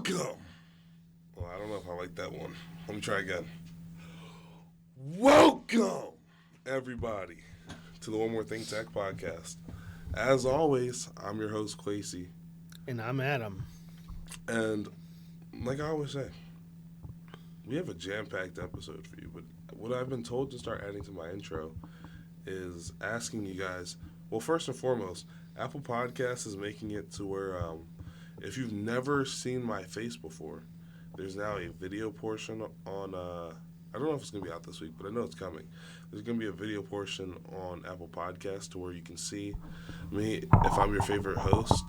Welcome. Well, I don't know if I like that one. Let me try again. Welcome, everybody, to the One More Thing Tech Podcast. As always, I'm your host, Quasey. And I'm Adam. And like I always say, we have a jam-packed episode for you. But what I've been told to start adding to my intro is asking you guys, well, first and foremost, Apple Podcasts is making it to where if you've never seen my face before, there's now a video portion on, I don't know if it's going to be out this week, but I know it's coming. There's going to be a video portion on Apple Podcasts to where you can see me if I'm your favorite host.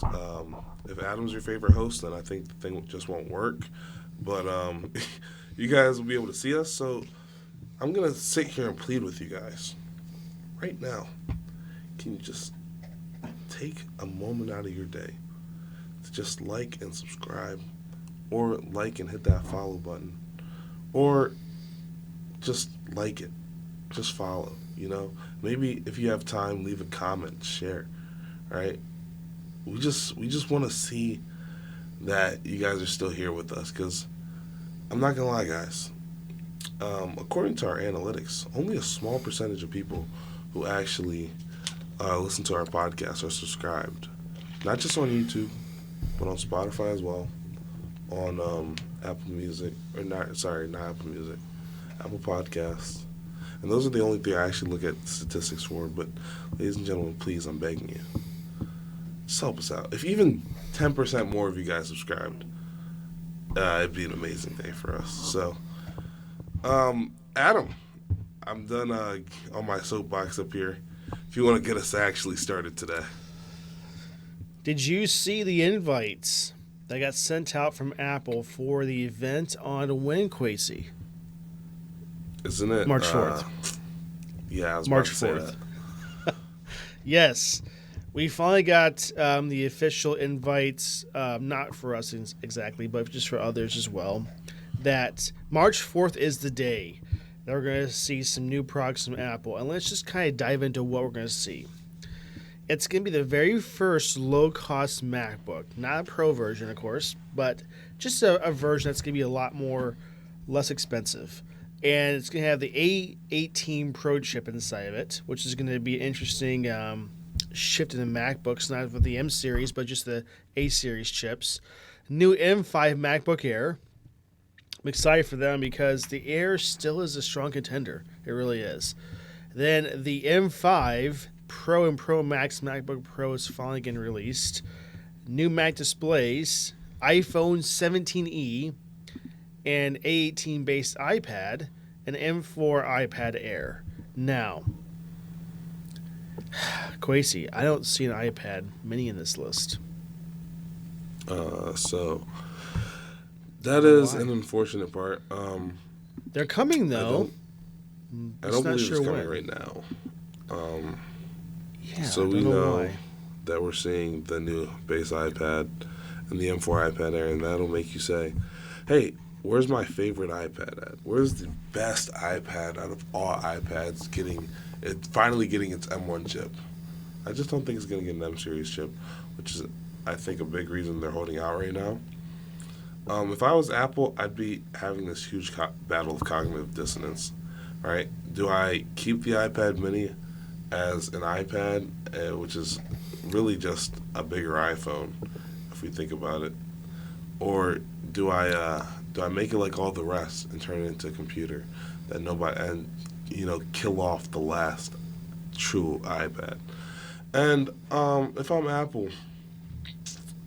If Adam's your favorite host, then I think the thing just won't work. But you guys will be able to see us. So I'm going to sit here and plead with you guys. Right now, can you just take a moment out of your day to just like and subscribe, or like and hit that follow button, or just like it, just follow, you know? Maybe if you have time, leave a comment, share, right? We just want to see that you guys are still here with us, because I'm not going to lie, guys. According to our analytics, only a small percentage of people who actually listen to our podcast are subscribed. Not just on YouTube, but on Spotify as well, on Apple Music, or not Apple Music, Apple Podcasts. And those are the only three I actually look at statistics for. But ladies and gentlemen, please, I'm begging you, just help us out. If even 10% more of you guys subscribed, it'd be an amazing day for us. So, Adam, I'm done on my soapbox up here. If you want to get us actually started today. Did you see the invites that got sent out from Apple for the event on when, Quasey? Isn't it? March 4th. Yeah, I was March about to say 4th. that. Yes. We finally got the official invites, not for us exactly, but just for others as well, that March 4th is the day that we're going to see some new products from Apple. And let's just kind of dive into what we're going to see. It's going to be the very first low-cost MacBook. Not a Pro version, of course, but just a version that's going to be a lot less expensive. And it's going to have the A18 Pro chip inside of it, which is going to be an interesting shift in the MacBooks, not with the M series, but just the A series chips. New M5 MacBook Air. I'm excited for them because the Air still is a strong contender. It really is. Then the M5 Pro and Pro Max MacBook Pro is finally getting released. New Mac displays, iPhone 17e, and A18 based iPad, and M4 iPad Air. Now, Quasey, I don't see an iPad mini in this list. So that is an unfortunate part. They're coming though. I don't believe it's coming right now. Yeah, so we know that we're seeing the new base iPad and the M4 iPad Air, and that'll make you say, hey, where's my favorite iPad at? Where's the best iPad out of all iPads finally getting its M1 chip? I just don't think it's going to get an M series chip, which is, I think, a big reason they're holding out right now. If I was Apple, I'd be having this huge battle of cognitive dissonance, right? Do I keep the iPad mini as an iPad, which is really just a bigger iPhone, if we think about it, or do I make it like all the rest and turn it into a computer that nobody, and kill off the last true iPad? And if I'm Apple,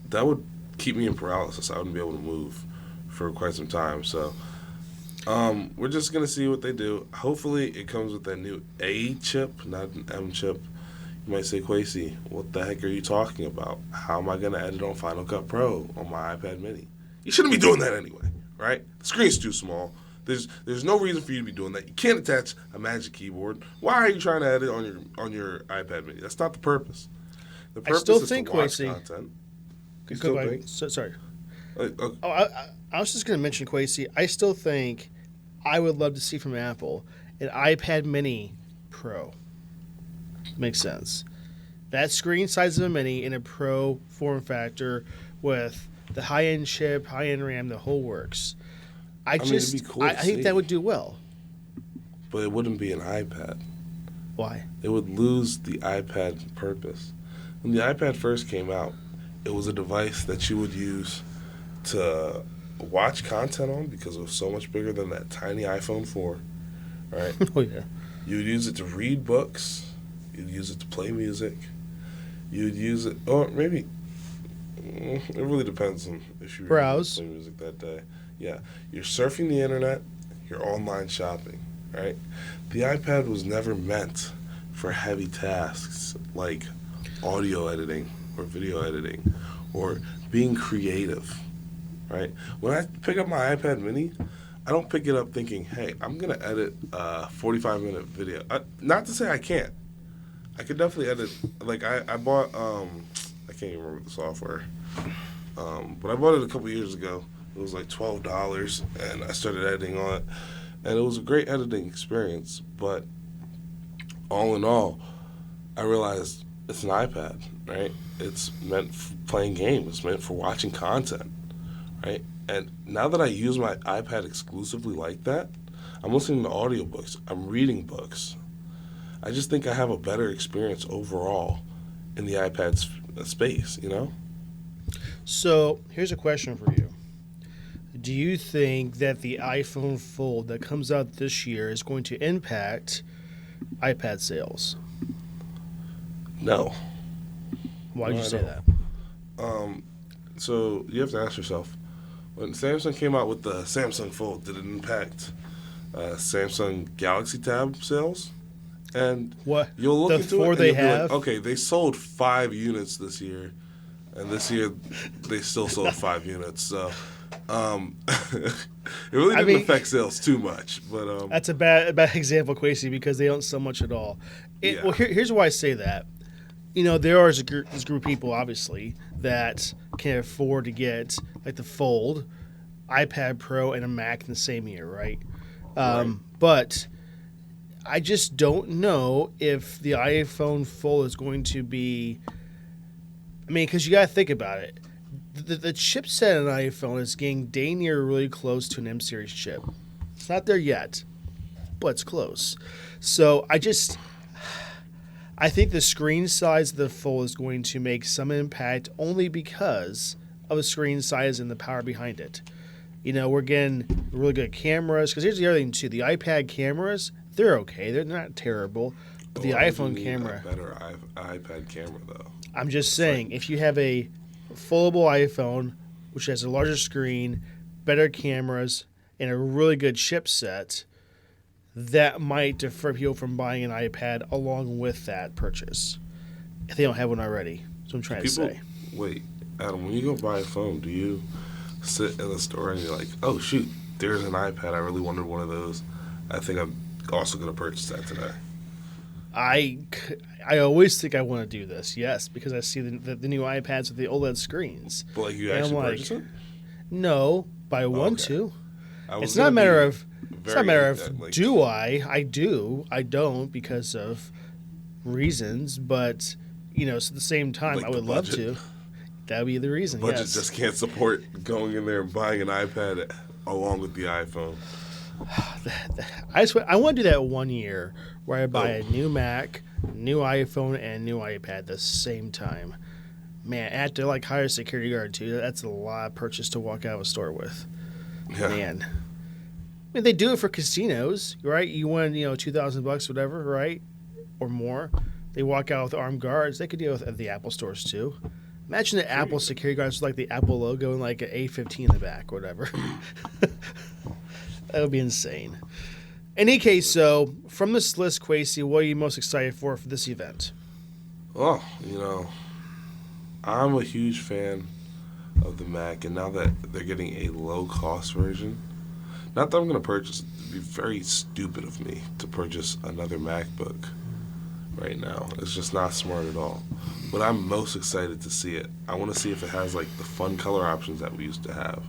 that would keep me in paralysis. I wouldn't be able to move for quite some time. So we're just going to see what they do. Hopefully it comes with that new A chip, not an M chip. You might say, Quasey, what the heck are you talking about? How am I going to edit on Final Cut Pro on my iPad mini? You shouldn't be doing that anyway, right? The screen's too small. There's no reason for you to be doing that. You can't attach a Magic Keyboard. Why are you trying to edit on your iPad mini? That's not the purpose. The purpose is to watch content. Sorry. Okay. I was just going to mention, Quasey, I still think I would love to see from Apple an iPad mini Pro. Makes sense. That screen size of a mini in a Pro form factor with the high-end chip, high-end RAM, the whole works. I mean, it'd be cool I to think see. that would do well. But it wouldn't be an iPad. Why? It would lose the iPad purpose. When the iPad first came out, it was a device that you would use to watch content on because it was so much bigger than that tiny iPhone 4, right? Oh yeah. You would use it to read books. You'd use it to play music. You'd use it, or maybe, it really depends on if you Browse. play music that day. Yeah, you're surfing the internet, you're online shopping, right? The iPad was never meant for heavy tasks like audio editing or video editing or being creative, right? When I pick up my iPad mini, I don't pick it up thinking, hey, I'm going to edit a 45-minute video. Not to say I can't. I could definitely edit. Like, I bought, I can't even remember the software, but I bought it a couple years ago. It was like $12, and I started editing on it. And it was a great editing experience, but all in all, I realized it's an iPad, right? It's meant for playing games. It's meant for watching content, right? And now that I use my iPad exclusively like that, I'm listening to audiobooks. I'm reading books. I just think I have a better experience overall in the iPad's space, you know? So here's a question for you. Do you think that the iPhone Fold that comes out this year is going to impact iPad sales? No. Why did No, you I say don't. that? So you have to ask yourself, when Samsung came out with the Samsung Fold, did it impact Samsung Galaxy Tab sales? And What you'll look the into four it and they you'll be have? like, okay, they sold 5 units this year, and this year they still sold 5 units. So it really didn't affect sales too much. But That's a bad example, Quasey, because they don't sell much at all. Yeah. Well, here's why I say that. You know, there is this group of people, obviously, that can afford to get like the Fold, iPad Pro, and a Mac in the same year, right? Right. But I just don't know if the iPhone Fold is going to be. I mean, because you got to think about it. The chipset in an iPhone is getting dang near really close to an M series chip. It's not there yet, but it's close. So I think the screen size of the Fold is going to make some impact only because of the screen size and the power behind it. You know, we're getting really good cameras. Because here's the other thing, too. The iPad cameras, they're okay. They're not terrible. But the why would you iPhone need camera. a better iPad camera, though. I'm just saying, if you have a foldable iPhone, which has a larger screen, better cameras, and a really good chipset, that might deter people from buying an iPad along with that purchase. If they don't have one already. That's what I'm trying to say. Wait, Adam, when you go buy a phone, do you sit in the store and you're like, oh, shoot, there's an iPad. I really wanted one of those. I think I'm also going to purchase that today. I always think I want to do this, yes, because I see the new iPads with the OLED screens. But, like, you And actually I'm like, purchase it? No, but I want Okay. to. I was It's not a gonna matter be of. It's not a very matter like of that, like- do I? I do. I don't because of reasons. But so at the same time, Like I the would love budget. to. That would be the reason. Budget Yes. just can't support going in there and buying an iPad along with the iPhone. I want to do that 1 year where I buy Oh. a new Mac, new iPhone, and new iPad at the same time. Man, I have to hire a security guard too. That's a lot of purchase to walk out of a store with. Yeah. Man. I mean, they do it for casinos, right? You win, $2,000, whatever, right? Or more. They walk out with armed guards. They could do it at the Apple stores too. Imagine the Apple security guards with the Apple logo and an A15 in the back, or whatever. That would be insane. Any case, so from this list, Quasey, what are you most excited for this event? Oh, I'm a huge fan of the Mac, and now that they're getting a low-cost version, not that I'm going to purchase, it'd be very stupid of me to purchase another MacBook right now. It's just not smart at all. But I'm most excited to see it. I want to see if it has the fun color options that we used to have,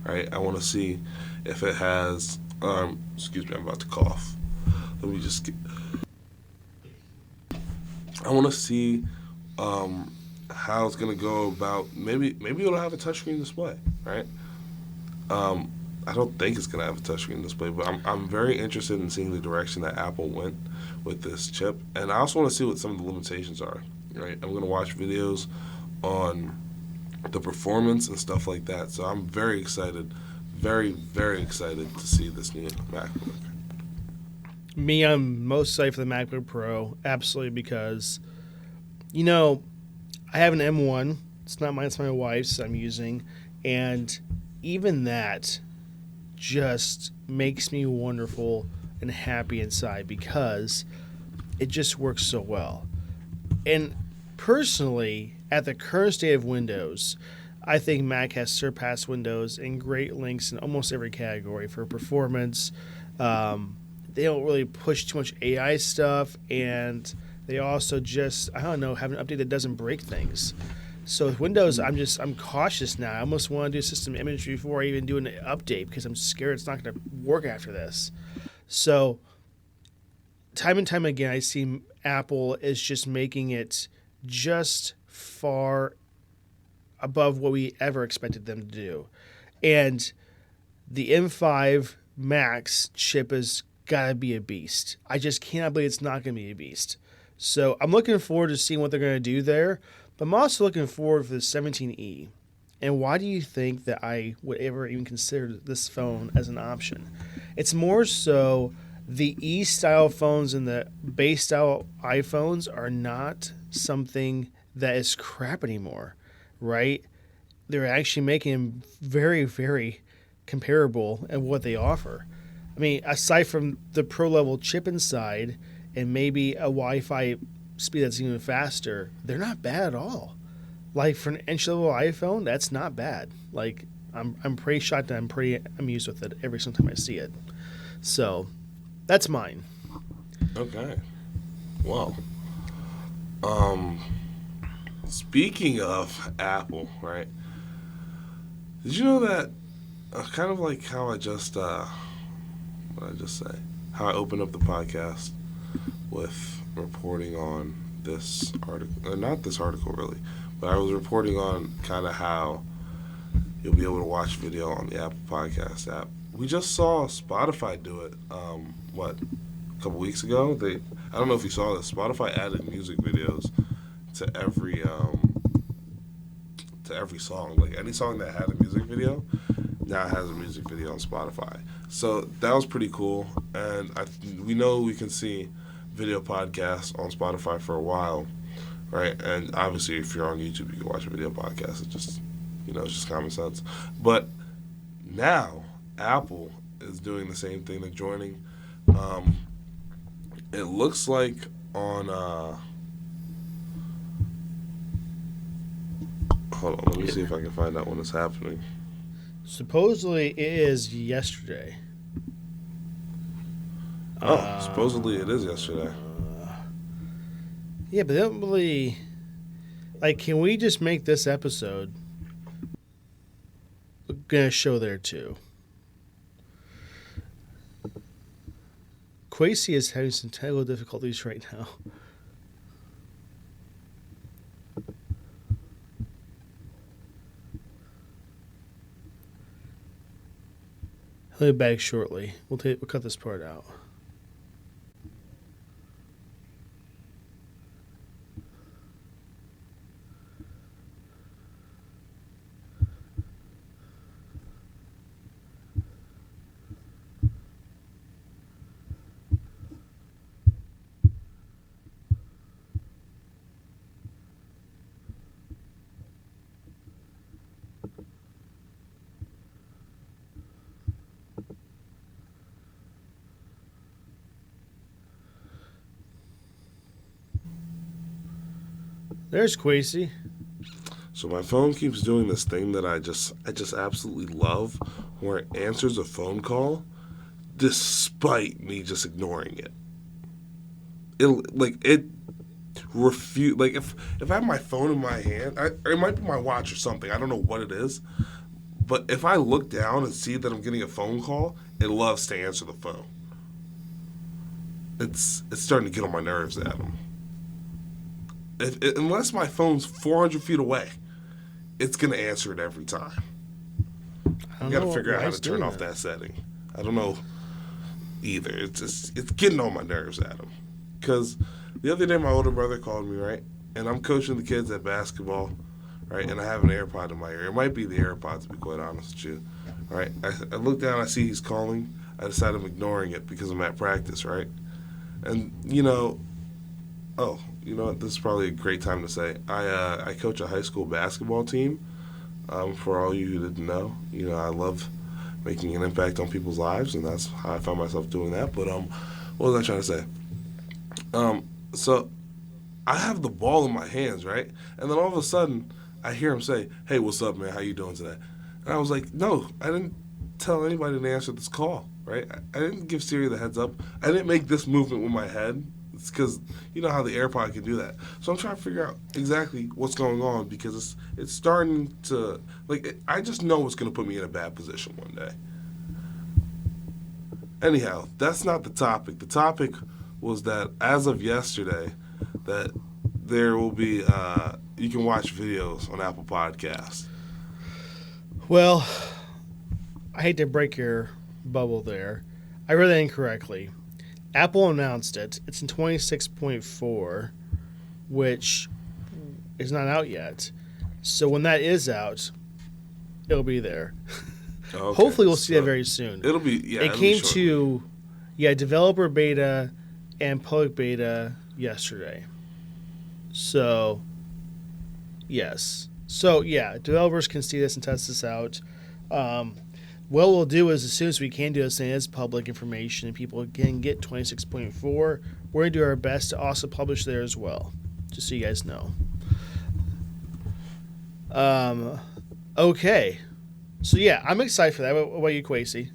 right? I want to see if it has, excuse me, I'm about to cough. Let me just get, I want to see how it's gonna go about. Maybe it'll have a touchscreen display, right? I don't think it's gonna have a touchscreen display, but I'm very interested in seeing the direction that Apple went with this chip, and I also want to see what some of the limitations are. Right, I'm gonna watch videos on the performance and stuff like that. So I'm very excited, very excited to see this new MacBook. Me, I'm most excited for the MacBook Pro, absolutely, because, I have an M1. It's not mine, it's my wife's I'm using. And even that just makes me wonderful and happy inside because it just works so well. And personally, at the current state of Windows, I think Mac has surpassed Windows in great lengths in almost every category for performance. They don't really push too much AI stuff, and they also just, I don't know, have an update that doesn't break things. So with Windows, I'm cautious now. I almost want to do system image before I even do an update because I'm scared it's not going to work after this. So time and time again, I see Apple is just making it just far above what we ever expected them to do. And the M5 Max chip has got to be a beast. I just cannot believe it's not going to be a beast. So I'm looking forward to seeing what they're going to do there. But I'm also looking forward for the 17E. And why do you think that I would ever even consider this phone as an option? It's more so the E-style phones and the base-style iPhones are not something that is crap anymore, right? They're actually making them very comparable at what they offer. I mean, aside from the pro-level chip inside and maybe a Wi-Fi speed that's even faster, they're not bad at all. Like for an entry-level iPhone, that's not bad. Like I'm pretty shocked and I'm pretty amused with it every single time I see it. So that's mine. Okay. Well, speaking of Apple, right? Did you know that kind of like how I just what did I just say? How I opened up the podcast with reporting on this article, not this article really, but I was reporting on kind of how you'll be able to watch video on the Apple Podcast app. We just saw Spotify do it. A couple weeks ago? I don't know if you saw this. Spotify added music videos to every song. Like any song that had a music video now has a music video on Spotify. So that was pretty cool. And we know we can see video podcasts on Spotify for a while, right? And obviously, if you're on YouTube, you can watch a video podcast. It's just common sense. But now Apple is doing the same thing. They're joining. It looks like on. Hold on, let me see if I can find out when it's happening. Supposedly, it is yesterday. Supposedly it is yesterday. Yeah, but they don't really. Like, can we just make this episode gonna show there too? Quasi is having some technical difficulties right now. He'll be back shortly. We'll cut this part out. There's Quasi. So my phone keeps doing this thing that I just absolutely love, where it answers a phone call despite me just ignoring it. It refuse, like if I have my phone in my hand, it might be my watch or something. I don't know what it is, but if I look down and see that I'm getting a phone call, it loves to answer the phone. It's starting to get on my nerves, Adam. unless my phone's 400 feet away, it's gonna answer it every time. I got to figure out how to turn off that setting. I don't know either. It's getting on my nerves, Adam. Because the other day my older brother called me, right? And I'm coaching the kids at basketball, right? And I have an AirPod in my ear. It might be the AirPods, to be quite honest with you, right? I look down, I see he's calling. I decide I'm ignoring it because I'm at practice, right? And, you know what? This is probably a great time to say. I coach a high school basketball team. For all you who didn't know, I love making an impact on people's lives, and that's how I found myself doing that. But what was I trying to say? So I have the ball in my hands, right? And then all of a sudden, I hear him say, "Hey, what's up, man? How you doing today?" And I was like, "No, I didn't tell anybody to answer this call, right? I didn't give Siri the heads up. I didn't make this movement with my head." It's because you know how the AirPod can do that. So I'm trying to figure out exactly what's going on because it's starting to, I just know it's going to put me in a bad position one day. Anyhow, that's not the topic. The topic was that as of yesterday, that there will be, you can watch videos on Apple Podcasts. Well, I hate to break your bubble there. I read that incorrectly. Apple announced it. It's in 26.4, which is not out yet. So when that is out, it'll be there. Okay, hopefully we'll see that very soon. It'll be, yeah. It came to, developer beta and public beta yesterday. So, yes. So, developers can see this and test this out. What we'll do is, as soon as we can do this, and it's public information and people can get 26.4, we're going to do our best to also publish there as well, just so you guys know. Okay. So, I'm excited for that. What about you, Kwesi?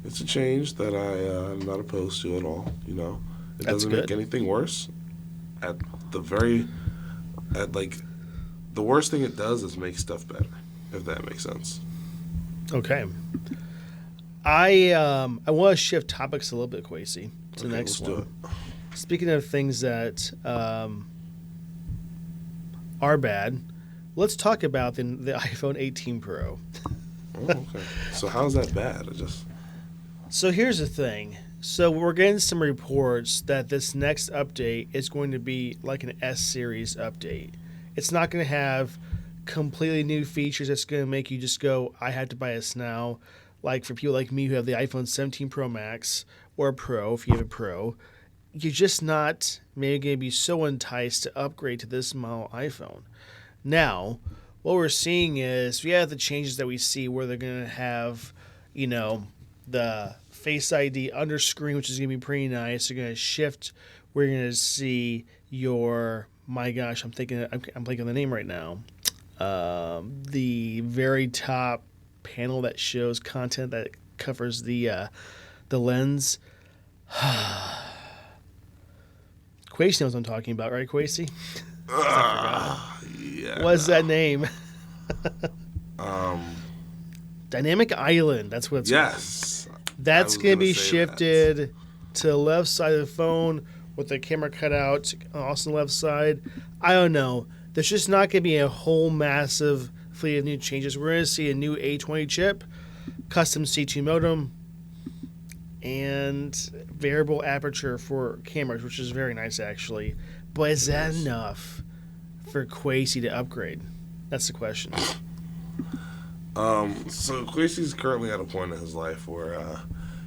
It's a change that I'm not opposed to at all. It doesn't make anything worse. The worst thing it does is make stuff better, if that makes sense. Okay. I want to shift topics a little bit, Kwesi, to the next one. Do it. Speaking of things that are bad, let's talk about the iPhone 18 Pro. Oh, okay. So how's that bad? So here's the thing. So we're getting some reports that this next update is going to be like an S-series update. It's not going to have completely new features that's going to make you just go, I had to buy this now. Like for people like me who have the iPhone 17 Pro Max or Pro, if you have a Pro, you're just not maybe going to be so enticed to upgrade to this model iPhone. Now, what we're seeing is we have the changes that we see where they're going to have, the Face ID under screen, which is going to be pretty nice. They're going to shift. We're going to see your, my gosh, I'm blanking on the name right now. The very top panel that shows content that covers the lens. Kwesi knows what I'm talking about, right, Kwesi? Yeah. What's that name? Dynamic Island. That's what it's yes. called. That's going to be shifted to the left side of the phone with the camera cut out, also on the left side. I don't know. There's just not going to be a whole massive fleet of new changes. We're going to see a new A20 chip, custom C2 modem, and variable aperture for cameras, which is very nice, actually. But is that enough for Kwesi to upgrade? That's the question. So Kwesi's currently at a point in his life where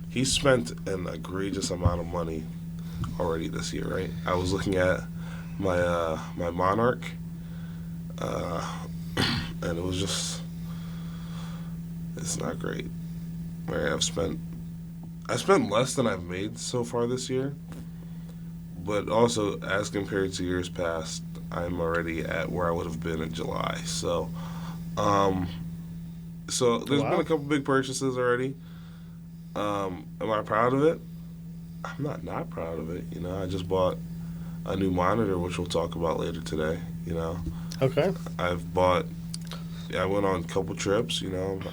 he spent an egregious amount of money already this year, right? I was looking at my my Monarch, and it was just, it's not great. Right? I spent less than I've made so far this year, but also as compared to years past, I'm already at where I would have been in July. So there's been a couple big purchases already. Am I proud of it? I'm not proud of it. I just bought a new monitor, which we'll talk about later today. Okay. I went on a couple trips. I'm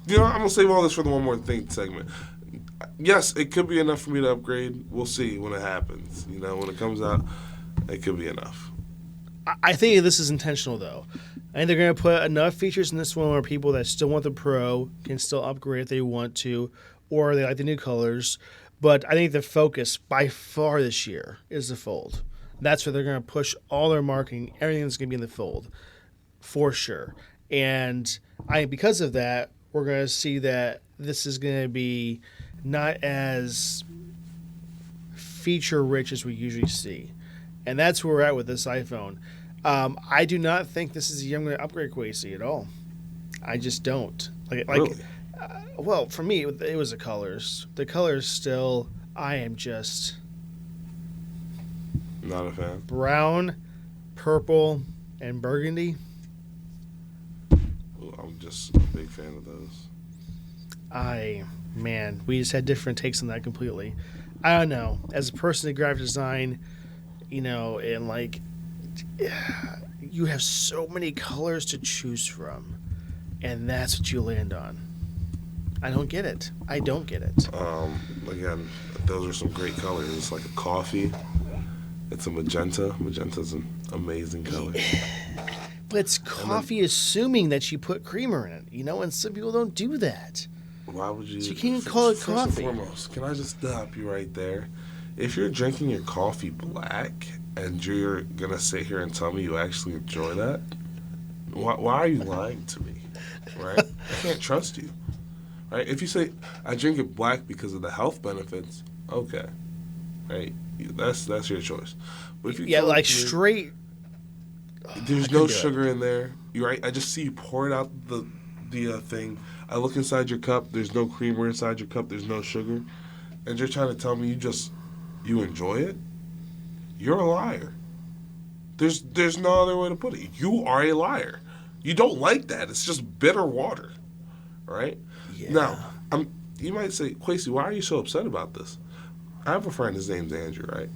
gonna save all this for the one more thing segment. Yes, it could be enough for me to upgrade. We'll see when it happens. When it comes out. it could be enough. I think this is intentional, though. I think they're going to put enough features in this one where people that still want the Pro can still upgrade if they want to, or they like the new colors. But I think the focus by far this year is the Fold. That's where they're going to push all their marketing, everything that's going to be in the Fold, for sure. And because of that, we're going to see that this is going to be not as feature-rich as we usually see. And that's where we're at with this iPhone. I do not think this is a young upgrade Quasi at all. I just don't. Really? Well, for me, it was the colors. The colors still, I am just... Not a fan. Brown, purple, and burgundy. Well, I'm just a big fan of those. Man, we just had different takes on that completely. I don't know. As a person in graphic design, and like, you have so many colors to choose from, and that's what you land on. I don't get it. Again, those are some great colors. It's like a coffee. It's a magenta. Magenta's an amazing color. But it's coffee assuming that you put creamer in it, and some people don't do that. Why would you? So you can't call it coffee. First and foremost, can I just stop you right there? If you're drinking your coffee black and you're going to sit here and tell me you actually enjoy that, why are you lying to me? Right? I can't trust you. Right? If you say, I drink it black because of the health benefits, okay. Right? That's your choice. But if you like straight... There's no sugar in there. You're right. I just see you pour it out the thing. I look inside your cup. There's no creamer inside your cup. There's no sugar. And you're trying to tell me you enjoy it? You're a liar. There's no other way to put it. You are a liar. You don't like that. It's just bitter water. Right? Yeah. Now, you might say, Quasi, why are you so upset about this? I have a friend, his name's Andrew, right?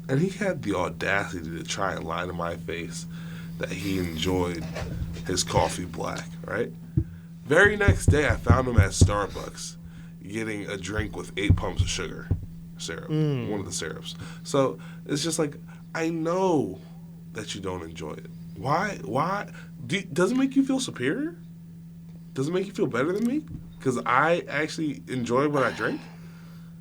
And he had the audacity to try and lie to my face that he enjoyed his coffee black, right? Very next day, I found him at Starbucks getting a drink with 8 pumps of sugar syrup, one of the syrups. So it's just like, I know that you don't enjoy it. Why? Does it make you feel superior? Does it make you feel better than me? Because I actually enjoy what I drink?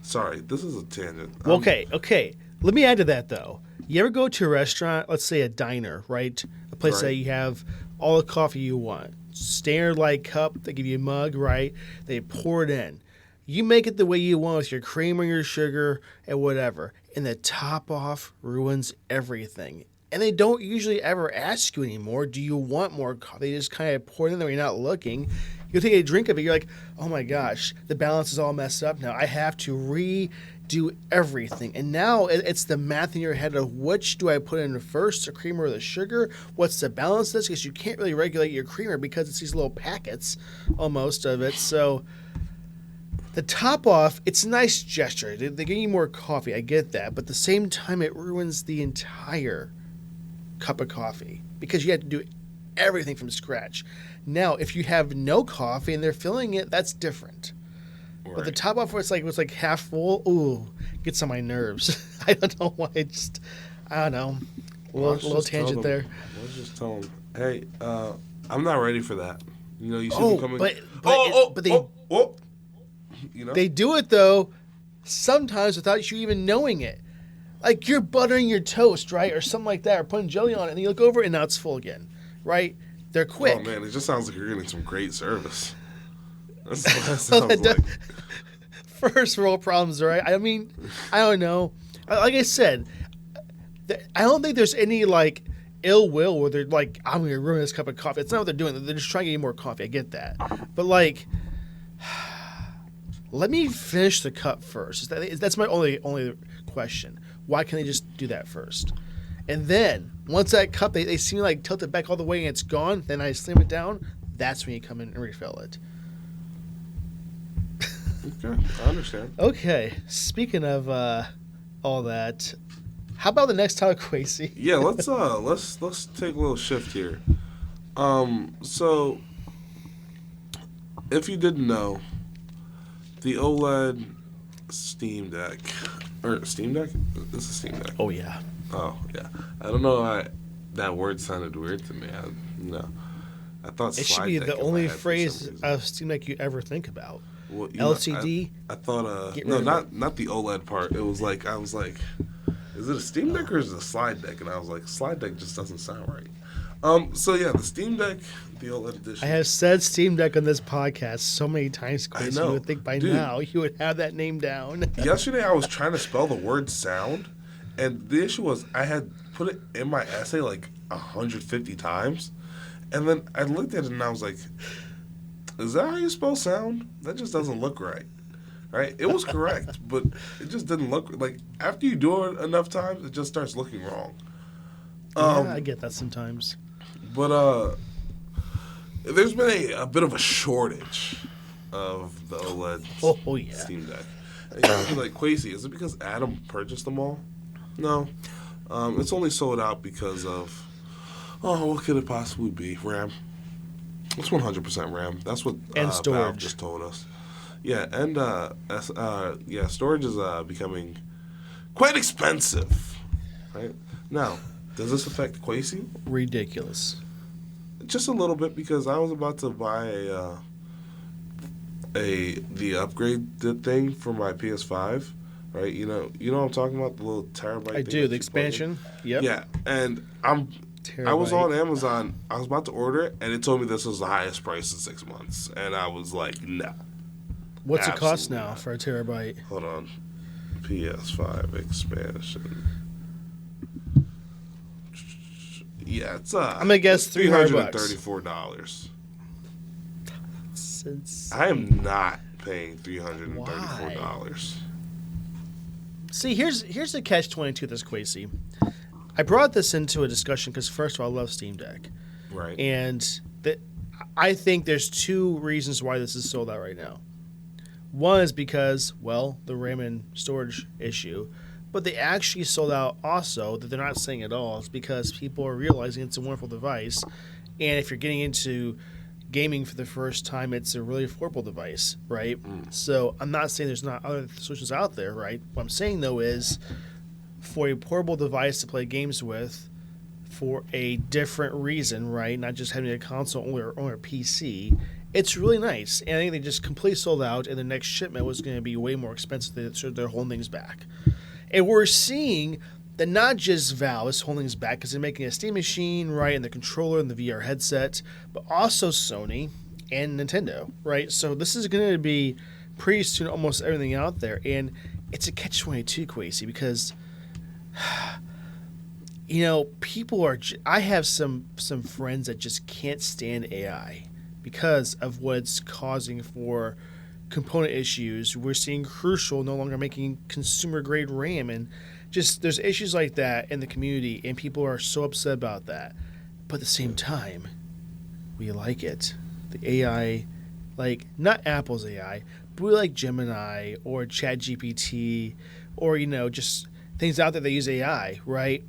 Sorry, this is a tangent. Okay. Let me add to that, though. You ever go to a restaurant, let's say a diner, right? A place that you have all the coffee you want. Standard like cup, they give you a mug, right? They pour it in. You make it the way you want with your cream or your sugar and whatever. And the top off ruins everything. And they don't usually ever ask you anymore, do you want more coffee? They just kind of pour it in there when you're not looking. You take a drink of it, you're like, oh my gosh, the balance is all messed up now. I have to redo everything. And now it's the math in your head of which do I put in first, the creamer or the sugar? What's the balance of this? Because you can't really regulate your creamer because it's these little packets, almost of it. So the top off, it's a nice gesture. They give you more coffee. I get that. But at the same time, it ruins the entire cup of coffee because you have to do everything from scratch. Now, if you have no coffee and they're filling it, that's different. Right. But the top off where it's like half full, ooh, gets on my nerves. I don't know why. I don't know. A little tangent there. Let's just tell them, hey, I'm not ready for that. You see me coming. But they do it though. Sometimes without you even knowing it. Like you're buttering your toast, right, or something like that, or putting jelly on it, and you look over it, and now it's full again, right? They're quick. Oh man, it just sounds like you're getting some great service. That's what that sounds like. First world problems, right? I mean, I don't know. Like I said, I don't think there's any like ill will where they're like, I'm going to ruin this cup of coffee. It's not what they're doing. They're just trying to get you more coffee. I get that. But like, let me finish the cup first. That's my only question. Why can't they just do that first? And then, once that cup, they seem like tilt it back all the way and it's gone, then I slam it down, that's when you come in and refill it. Okay, I understand. Okay, speaking of all that, how about the next topic, Quasi? Yeah, let's take a little shift here. So, if you didn't know, the OLED Steam Deck... Or Steam Deck? It's a Steam Deck. Oh, yeah. Oh, yeah. I don't know why that word sounded weird to me. No. I thought It should slide be deck the in my only head for some phrase reason. of Steam Deck you ever think about. Well, LCD. I thought, Get no, rid of it. not the OLED part. It was like, I was like, is it a Steam Deck or is it a slide deck? And I was like, slide deck just doesn't sound right. So yeah, the Steam Deck, the OLED edition. I have said Steam Deck on this podcast so many times, Chris. know. You would think by Dude. now you would have that name down. Yesterday I was trying to spell the word sound, and the issue was I had put it in my essay like 150 times, and then I looked at it and I was like, is that how you spell sound? That just doesn't look right. Right? It was correct, but it just didn't look like after you do it enough times, it just starts looking wrong. Yeah, I get that sometimes. But there's been a bit of a shortage of the OLED Oh, yeah. Steam Deck. And you're like, Quasi, is it because Adam purchased them all? No. It's only sold out because of, what could it possibly be? RAM. It's 100% RAM. That's what And Valve storage. just told us. Yeah, and storage is becoming quite expensive. Right? Now, does this affect Quasi? Ridiculous. Just a little bit, because I was about to buy the upgrade thing for my PS5, right? You know what I'm talking about, the little terabyte. I thing do that the you plug in? expansion. Yep. Yeah, and I was on Amazon. I was about to order it, and it told me this was the highest price in 6 months, and I was like, no. What's it cost Absolutely now not. for a terabyte? Hold on, PS5 expansion. Yeah, it's I'm gonna guess $300. $334. Since I am not paying $334. see, here's the catch-22 this Quasi. I brought this into a discussion because first of all, I love Steam Deck, Right. and I think there's two reasons why this is sold out right now. One is because, well, the RAM and storage issue, but they actually sold out also that they're not saying at all is because people are realizing it's a wonderful device, and if you're getting into gaming for the first time, it's a really affordable device, right? So I'm not saying there's not other solutions out there, right? What I'm saying though is for a portable device to play games with for a different reason, right? Not just having a console or a PC. It's really nice. And I think they just completely sold out, and the next shipment was going to be way more expensive, so they're holding things back. And we're seeing that not just Valve is holding things back because they're making a Steam machine, right, and the controller and the VR headset, but also Sony and Nintendo, right? So this is going to be pretty soon almost everything out there. And it's a catch-22, Quasi, because people are. I have some friends that just can't stand AI because of what it's causing for component issues. We're seeing Crucial no longer making consumer grade RAM, and just there's issues like that in the community, and people are so upset about that. But at the same time, we like it. The AI, like not Apple's AI, but we like Gemini or ChatGPT or just things out there that use AI, right?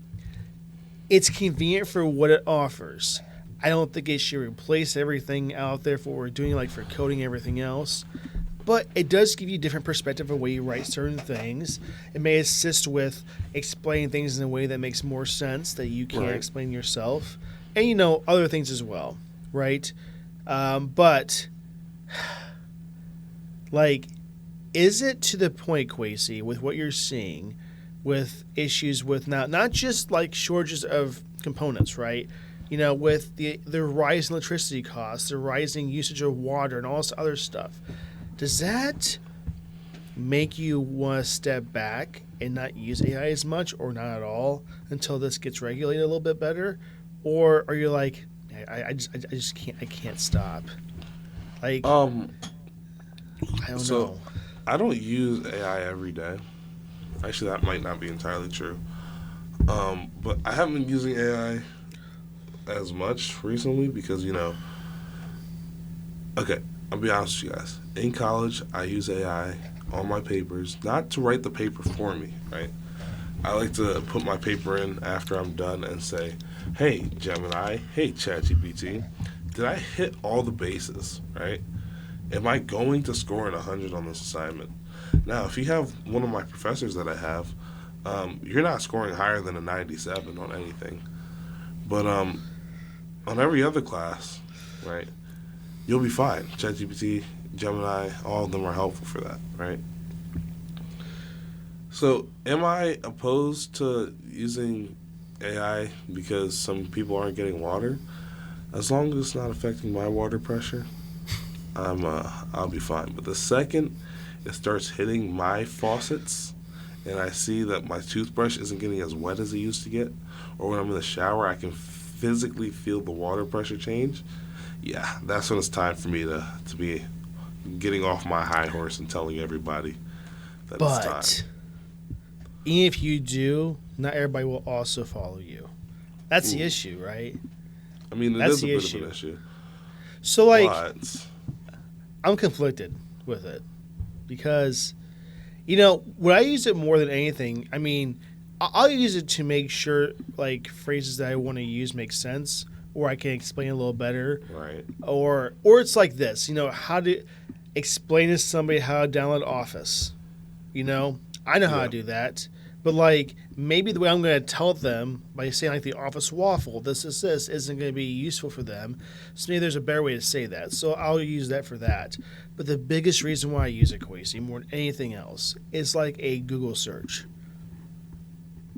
It's convenient for what it offers. I don't think it should replace everything out there for what we're doing, like for coding and everything else. But it does give you a different perspective of the way you write certain things. It may assist with explaining things in a way that makes more sense that you can't explain yourself. And, other things as well, right? But, is it to the point, Quasi, with what you're seeing, with issues with not just shortages of components, right? With the rise in electricity costs, the rising usage of water, and all this other stuff. Does that make you want to step back and not use AI as much, or not at all, until this gets regulated a little bit better? Or are you like, I just can't stop? I don't know. I don't use AI every day. Actually, that might not be entirely true. But I haven't been using AI as much recently because, okay, I'll be honest with you guys. In college, I use AI on my papers, not to write the paper for me, right? I like to put my paper in after I'm done and say, hey, Gemini, hey, ChatGPT, did I hit all the bases, right? Am I going to score an 100 on this assignment? Now, if you have one of my professors that I have, you're not scoring higher than a 97 on anything. But on every other class, right, you'll be fine. ChatGPT, Gemini, all of them are helpful for that, right? So, am I opposed to using AI because some people aren't getting water? As long as it's not affecting my water pressure, I'll be fine. But the second it starts hitting my faucets, and I see that my toothbrush isn't getting as wet as it used to get, or when I'm in the shower, I can physically feel the water pressure change. Yeah, that's when it's time for me to be getting off my high horse and telling everybody that it's time. But even if you do, not everybody will also follow you. That's the issue, right? I mean, it is a bit of an issue. So, like, but I'm conflicted with it because, you know, would I use it more than anything? I mean, I'll use it to make sure, like, phrases that I want to use make sense, or I can explain it a little better. Right. Or it's like this, you know, how to explain to somebody how to download Office. You know, I know how to do that. But, like, maybe the way I'm going to tell them by saying, like, the Office waffle, this, isn't going to be useful for them. So maybe there's a better way to say that. So I'll use that for that. But the biggest reason why I use it, Kwesi, more than anything else, is like a Google search.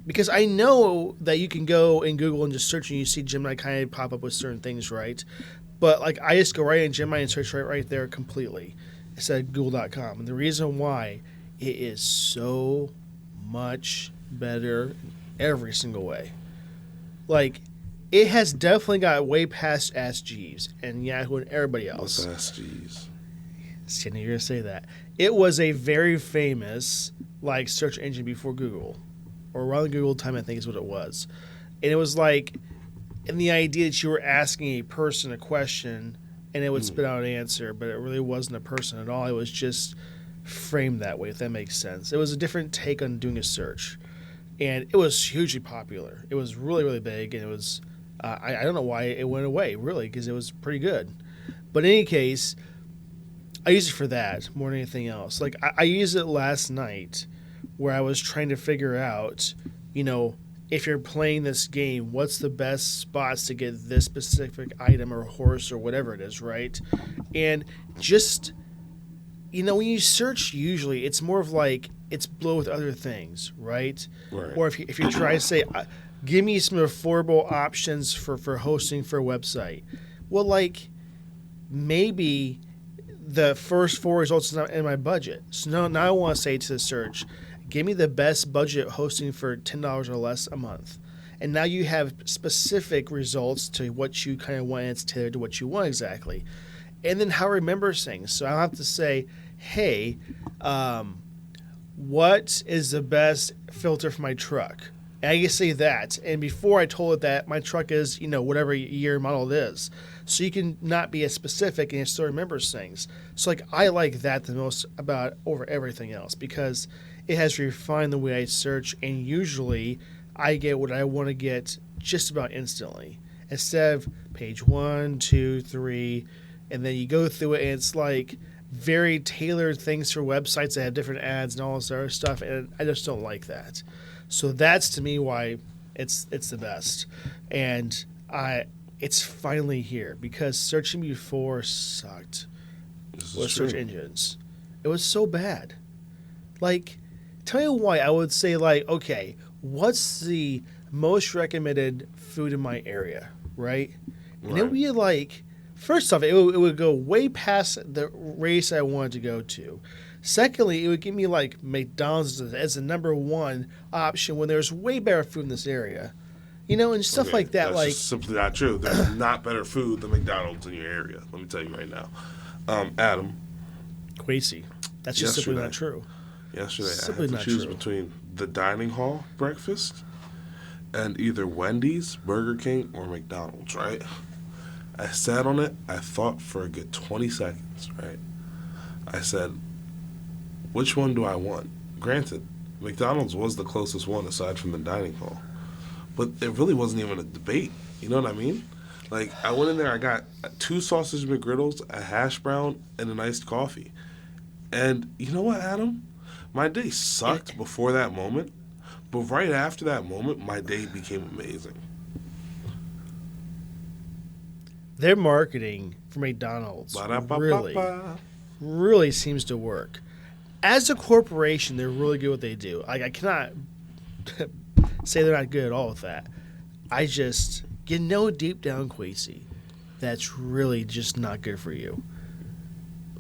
Because I know that you can go in Google and just search and you see Gemini kind of pop up with certain things, right? But, like, I just go right in Gemini and search right there completely instead of Google.com. And the reason why, it is so much better in every single way. Like, it has definitely got way past Ask Jeeves and Yahoo and everybody else. What's Ask Jeeves? You're going to say that. It was a very famous, like, search engine before Google. Or around the Google time, I think is what it was. And it was like, and the idea that you were asking a person a question and it would spit out an answer, but it really wasn't a person at all. It was just framed that way, if that makes sense. It was a different take on doing a search. And it was hugely popular. It was really, really big, and it was, I don't know why it went away, really, because it was pretty good. But in any case, I use it for that more than anything else. Like, I used it last night where I was trying to figure out, you know, if you're playing this game, what's the best spots to get this specific item or horse or whatever it is, right? And just, you know, when you search, usually it's more of like it's blow with other things, right? Or if you try to say, give me some affordable options for hosting for a website. Well, like, maybe the first 4 results is not in my budget. So now I want to say to the search, give me the best budget hosting for $10 or less a month. And now you have specific results to what you kind of want, and it's tailored to what you want exactly. And then how it remembers things. So I'll have to say, hey, what is the best filter for my truck? And I can say that. And before I told it that my truck is, you know, whatever year model it is. So you can not be as specific and it still remembers things. So, like, I like that the most about over everything else because it has refined the way I search, and usually I get what I want to get just about instantly. Instead of page 1, 2, 3, and then you go through it and it's like very tailored things for websites that have different ads and all this other stuff, and I just don't like that. So that's to me why it's the best. And it's finally here because searching before sucked with search engines. It was so bad. Like, tell me why I would say, like, okay, what's the most recommended food in my area, right? And it would be like, first off, it would go way past the race I wanted to go to. Secondly, it would give me, like, McDonald's as the number one option when there's way better food in this area. You know, and stuff like that. That's like, just simply not true. There's not better food than McDonald's in your area. Let me tell you right now. Adam. Kwesi. That's just simply not true. Yesterday, Simply I had to choose between the dining hall breakfast and either Wendy's, Burger King, or McDonald's, right? I sat on it. I thought for a good 20 seconds, right? I said, which one do I want? Granted, McDonald's was the closest one aside from the dining hall. But it really wasn't even a debate. You know what I mean? Like, I went in there, I got 2 sausage McGriddles, a hash brown, and an iced coffee. And you know what, Adam? My day sucked before that moment. But right after that moment, my day became amazing. Their marketing for McDonald's really seems to work. As a corporation, they're really good at what they do. Like, I cannot say they're not good at all with that. You know deep down, Quasey, that's really just not good for you.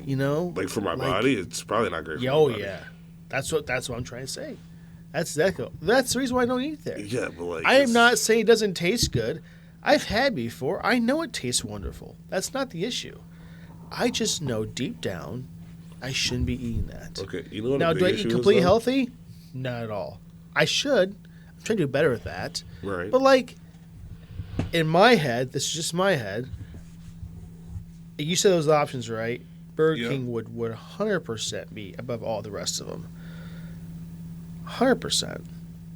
You know? Like, for my body, it's probably not great for my body. Yeah. That's what I'm trying to say. That's the reason why I don't eat there. Yeah, but like... I am not saying it doesn't taste good. I've had before. I know it tastes wonderful. That's not the issue. I just know deep down I shouldn't be eating that. Okay, you know what now, a big do I issue eat completely is, healthy? Not at all. I should. I'm trying to do better with that. Right. But, like, in my head, this is just my head, you said those options, right? Burger King would 100% be above all the rest of them. 100%.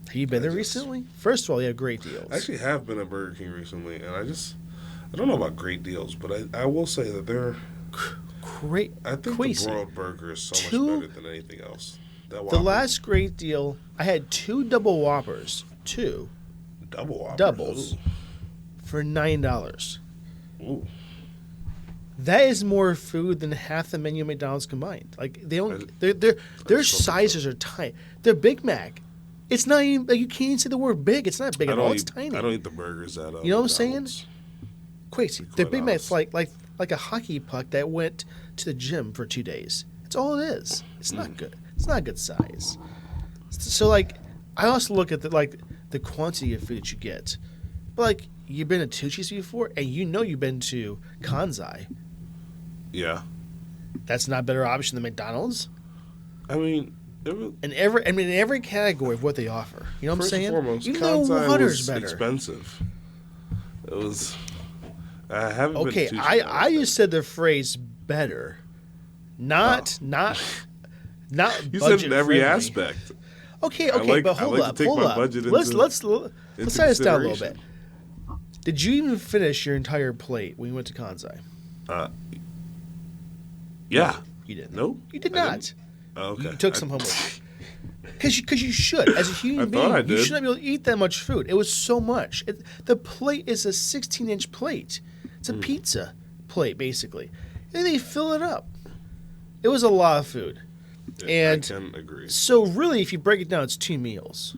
Have you been there recently? First of all, you have great deals. I actually have been at Burger King recently, and I don't know about great deals, but I will say that they're great. I think the broiled burger is so much better than anything else. The last great deal, I had 2 double Whoppers. 2 double Whoppers. Doubles. Ooh. For $9. Ooh. That is more food than half the menu of McDonald's combined. Like, they don't. Their sizes are tiny. Their Big Mac, it's not even like, you can't even say the word big. It's not big at all. It's tiny. I don't eat the burgers at You know what I'm saying? Crazy. Their Big Mac's like a hockey puck that went to the gym for 2 days. That's all it is. It's not good. It's not a good size. So, like, I also look at the quantity of food that you get. But, like, you've been to Tucci's before, and you know you've been to Kanzai. Yeah. That's not a better option than McDonald's. I mean, in every category of what they offer. You know what I'm saying? First and foremost, Kanzai was better. Expensive. It was. I haven't. Okay, been to I just said the phrase "better," not. You said in every aspect. Okay, but hold up. Let's tie this down a little bit. Did you even finish your entire plate when you went to Kanzai? Yeah. You didn't. No, you did not. Oh, okay. You took some home with you. Because you should. As a human being, you shouldn't be able to eat that much food. It was so much. The plate is a 16-inch plate. It's a pizza plate, basically. And they fill it up. It was a lot of food. Yeah, I can agree. So really, if you break it down, it's 2 meals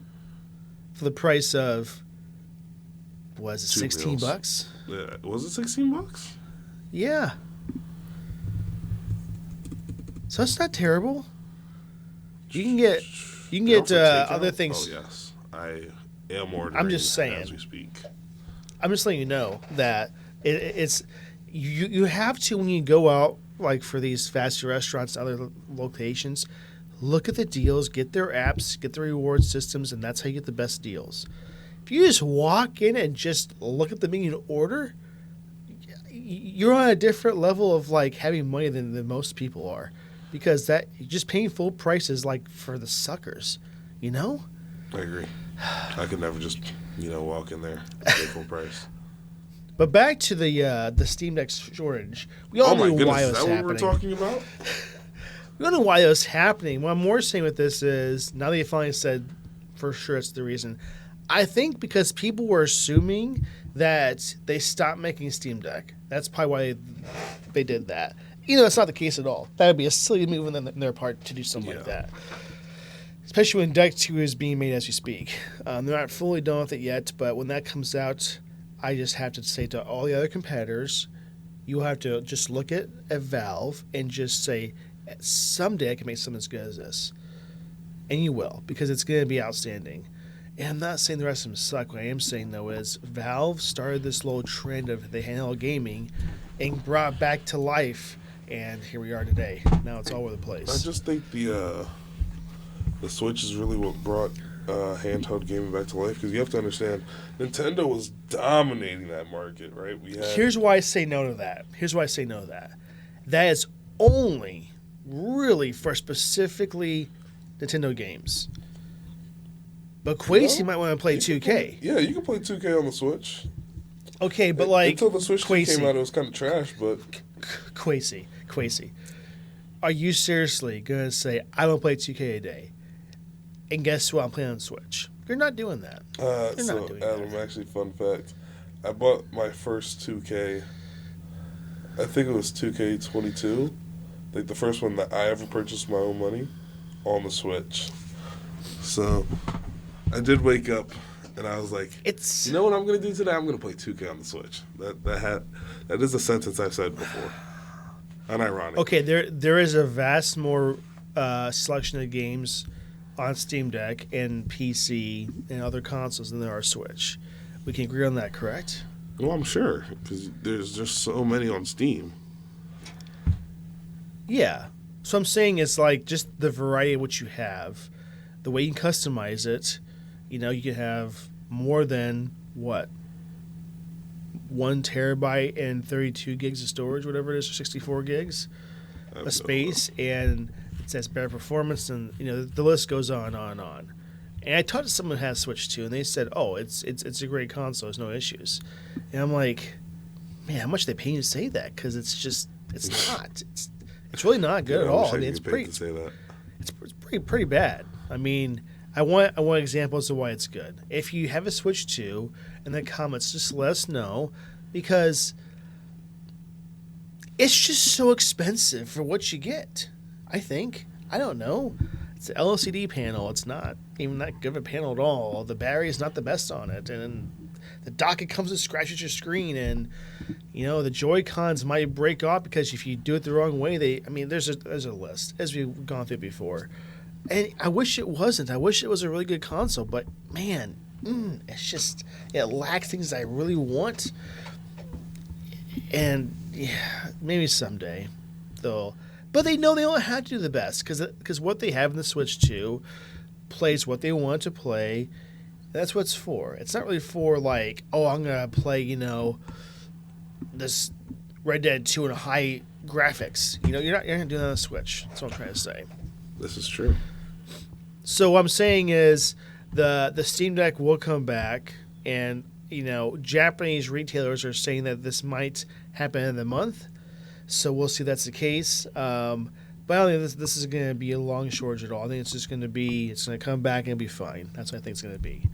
for the price of, was it $16? Yeah. Was it $16? Yeah. So it's not terrible. You can get other things. Oh yes, I am ordering. I'm just saying as we speak. I'm just letting you know that it's you have to, when you go out, like, for these fast food restaurants and other locations, look at the deals, get their apps, get the reward systems, and that's how you get the best deals. If you just walk in and just look at the menu and order, you're on a different level of, like, having money than most people are, because that you're just paying full prices, like, for the suckers, you know? I agree. I could never just walk in there and pay full price. But back to the Steam Deck shortage. We all know why it was happening. Is that what we're talking about? We don't know why it was happening. What I'm more saying with this is, now that you finally said for sure it's the reason, I think because people were assuming that they stopped making Steam Deck. That's probably why they did that. That's not the case at all. That would be a silly move on their part to do something like that. Especially when Deck 2 is being made as we speak. They're not fully done with it yet, but when that comes out, I just have to say to all the other competitors, you have to just look at Valve and just say, someday I can make something as good as this. And you will, because it's going to be outstanding. And I'm not saying the rest of them suck. What I am saying, though, is Valve started this little trend of the handheld gaming and brought back to life. And here we are today. Now it's all over the place. I just think the Switch is really what brought handheld gaming back to life, because you have to understand, Nintendo was dominating that market, right? Here's why I say no to that. That is only really for specifically Nintendo games. But Quasey might want to play 2K. Yeah, you can play 2K on the Switch. Okay, but like... Until the Switch came out, it was kind of trash, but... Quasey. Are you seriously going to say, I don't play 2K a day? And guess what? I'm playing on Switch. You're not doing that. You're So not doing Adam, that. actually, fun fact: I bought my first 2K. I think it was 2K22, like the first one that I ever purchased with my own money, on the Switch. So I did wake up, and I was like, It's you know what I'm gonna do today? I'm gonna play 2K on the Switch. That is a sentence I've said before. Unironic. okay. There is a vast more selection of games on Steam Deck and PC and other consoles than there are Switch. We can agree on that, correct? Well, I'm sure because there's just so many on Steam. Yeah. So I'm saying it's like just the variety of what you have, the way you can customize it. You know, you can have more than what, 1 terabyte and 32 gigs of storage, whatever it is, or 64 gigs of space, and it says better performance, and you know the list goes on and on and on. And I talked to someone who has Switch 2, and they said, "Oh, it's a great console. There's no issues." And I'm like, "Man, how much are they paying you to say that? Because it's not. It's really not good at all. I mean, it's pretty. To say that. It's pretty bad. I mean, I want examples of why it's good. If you have a Switch 2 in the comments, just let us know, because it's just so expensive for what you get. I think. I don't know. It's an LCD panel. It's not even that good of a panel at all. The battery is not the best on it, and the dock comes and scratches your screen, and you know the Joy-Cons might break off because if you do it the wrong way, there's a list, as we've gone through before. And I wish it wasn't. I wish it was a really good console, but man, it's just it lacks things I really want. And yeah, maybe someday they'll. But they know they don't have to do the best because what they have in the Switch 2 plays what they want to play. That's what it's for. It's not really for like, oh, I'm gonna play, you know, this Red Dead 2 in a high graphics. You know, you're not doing that on the Switch. That's what I'm trying to say. This is true. So what I'm saying is the Steam Deck will come back, and you know, Japanese retailers are saying that this might happen in the month. So we'll see if that's the case. But I don't think this is going to be a long shortage at all. I think it's just going to come back and be fine. That's what I think it's going to be.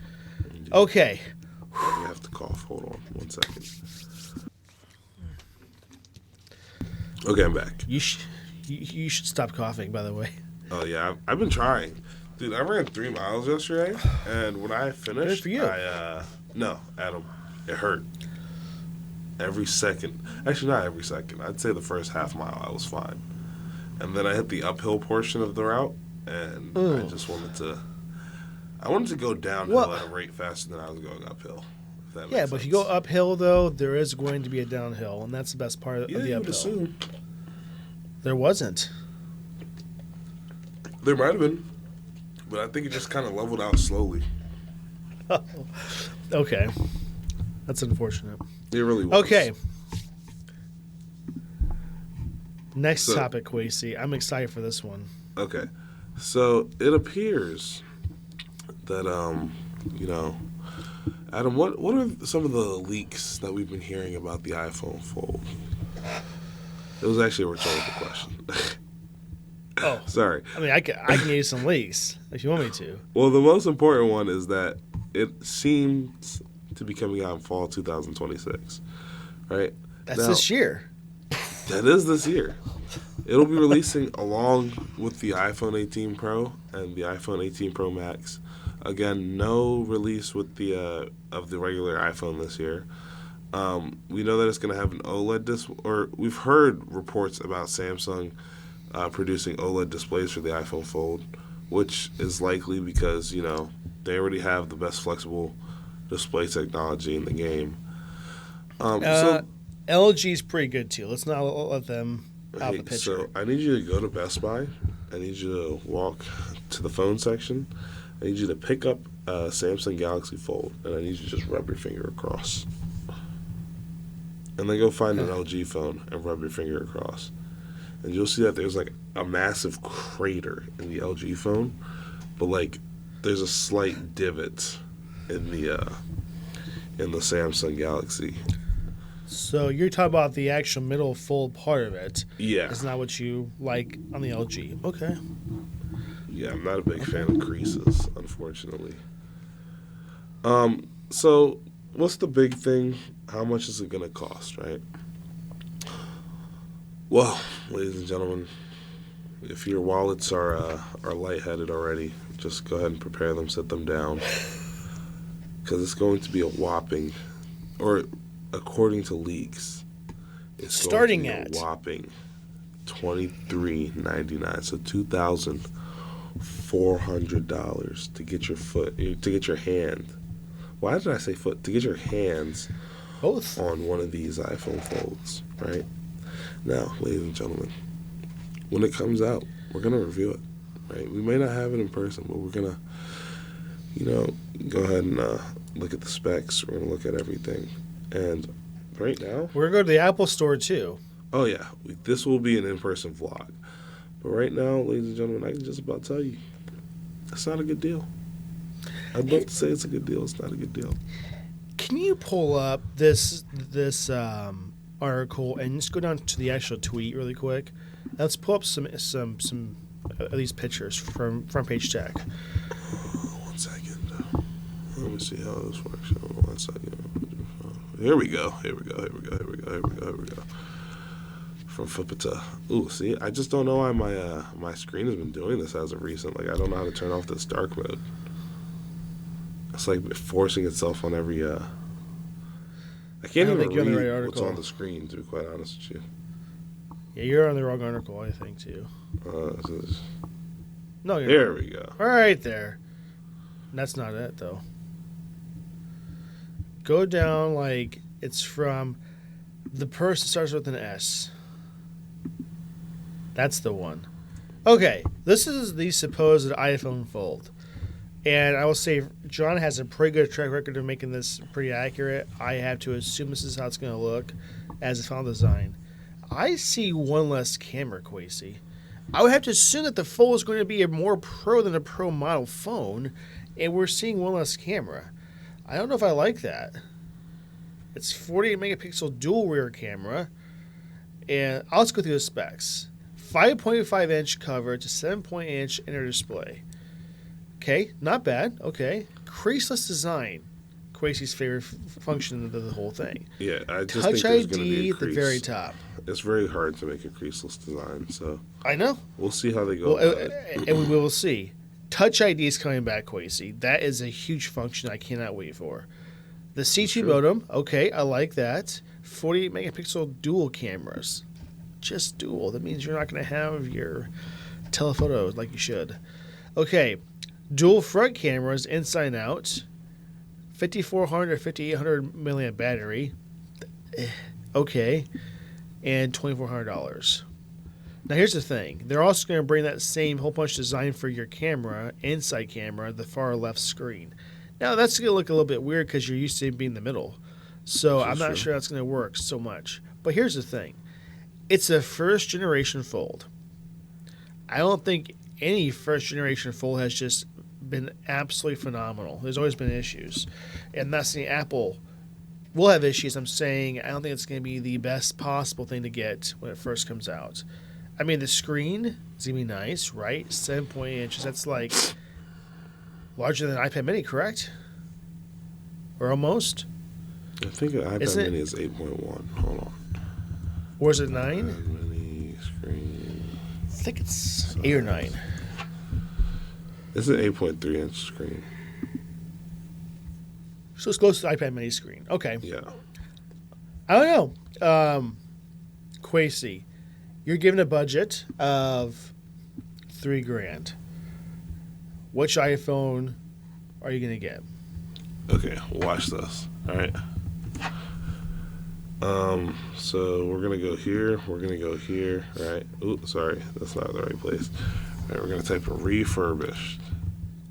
Indeed. Okay. You have to cough. Hold on 1 second. Okay, I'm back. You should stop coughing, by the way. Oh, yeah. I've been trying. Dude, I ran 3 miles yesterday, and when I finished, Good for you. No, Adam, it hurt. Every second. Actually, not every second. I'd say the first half mile I was fine. And then I hit the uphill portion of the route, and I just wanted to go downhill at a rate faster than I was going uphill. If that makes sense. But if you go uphill, though, there is going to be a downhill, and that's the best part of the you uphill. would assume. There wasn't. There might have been, but I think it just kind of leveled out slowly. Oh, okay. That's unfortunate. It really was. Okay. Next topic, Quasi. I'm excited for this one. Okay. So it appears that, you know, Adam, what are some of the leaks that we've been hearing about the iPhone Fold? It was actually a rhetorical question. Oh. Sorry. I mean, I can give you some leaks if you want me to. Well, the most important one is that it seems to be coming out in fall 2026, right? That's this year. That is this year. It'll be releasing along with the iPhone 18 Pro and the iPhone 18 Pro Max. Again, no release with the of the regular iPhone this year. We know that it's going to have an OLED display, or we've heard reports about Samsung producing OLED displays for the iPhone Fold, which is likely because, you know, they already have the best flexible display technology in the game. LG's pretty good too. Let's not let them out the picture. So I need you to go to Best Buy. I need you to walk to the phone section. I need you to pick up a Samsung Galaxy Fold, and I need you to just rub your finger across. And then go find an LG phone and rub your finger across. And you'll see that there's like a massive crater in the LG phone, but like there's a slight divot in the Samsung Galaxy. So you're talking about the actual middle fold part of it. Yeah. It's not what you like on the LG. Okay. Yeah, I'm not a big fan of creases, unfortunately. So what's the big thing? How much is it gonna cost, right? Well, ladies and gentlemen, if your wallets are lightheaded already, just go ahead and prepare them, sit them down, because it's going to be a whopping, or according to leaks, it's Starting going to be at a whopping $23.99. So $2,400 to get your hand. Why did I say foot? To get your hands both on one of these iPhone folds, right? Now, ladies and gentlemen, when it comes out, we're going to review it, right? We may not have it in person, but we're going to, go ahead and look at the specs. We're going to look at everything. And right now, we're going to go to the Apple Store, too. Oh, yeah. This will be an in-person vlog. But right now, ladies and gentlemen, I can just about tell you, it's not a good deal. I'd love to say it's a good deal. It's not a good deal. Can you pull up this article and just go down to the actual tweet really quick? Let's pull up some of these pictures from Front Page Tech. 1 second. Let me see how this works. 1 second. Here we go. From Flippita. Ooh, see, I just don't know why my screen has been doing this as of recent. Like, I don't know how to turn off this dark mode. It's like forcing itself on every. I can't even read what's on the screen, to be quite honest with you. Yeah, you're on the wrong article, I think, too. No, you're There we go. All right, there. That's not it, though. Go down like it's from the person starts with an S. That's the one. Okay, this is the supposed iPhone Fold. And I will say John has a pretty good track record of making this pretty accurate. I have to assume this is how it's going to look as a final design. I see one less camera, Quasi. I would have to assume that the Fold is going to be a more Pro than a Pro model phone, and we're seeing one less camera. I don't know if I like that. It's 48 megapixel dual rear camera, and I'll just go through the specs. 5.5 inch cover to 7.8 inch inner display. Okay, not bad. Okay, creaseless design. Quasi's favorite function of the whole thing. Yeah, I just Touch think there's ID going to be a at the crease. very top. It's very hard to make a creaseless design, so I know. we'll see how they go. And we will see. Touch ID is coming back, Quasi. That is a huge function I cannot wait for. The C2 modem, okay, I like that. 48 megapixel dual cameras. Just dual. That means you're not going to have your telephoto like you should. Okay, dual front cameras inside and out. 5400 or 5800 milliamp battery. Okay. And $2,400. Now here's the thing. They're also going to bring that same hole punch design for your camera, inside camera, the far left screen. Now that's going to look a little bit weird because you're used to it being in the middle. So I'm not sure that's going to work so much. But here's the thing. It's a first generation Fold. I don't think any first generation Fold has just been absolutely phenomenal. There's always been issues. And that's the Apple will have issues. I'm saying I don't think it's going to be the best possible thing to get when it first comes out. I mean, the screen is going to be nice, right? 7.8 inches. That's like larger than an iPad mini, correct? Or almost? I think an iPad mini is 8.1. Hold on. Or is it 9? iPad mini screen. I think it's 8 or 9. It's an 8.3 inch screen. So it's close to the iPad mini screen. Okay. Yeah. I don't know. Quasi, you're given a budget of $3,000. Which iPhone are you going to get? Okay, watch this. All right. So we're going to go here. We're going to go here. All right. Ooh, sorry. That's not the right place. All right, we're going to type in refurbished.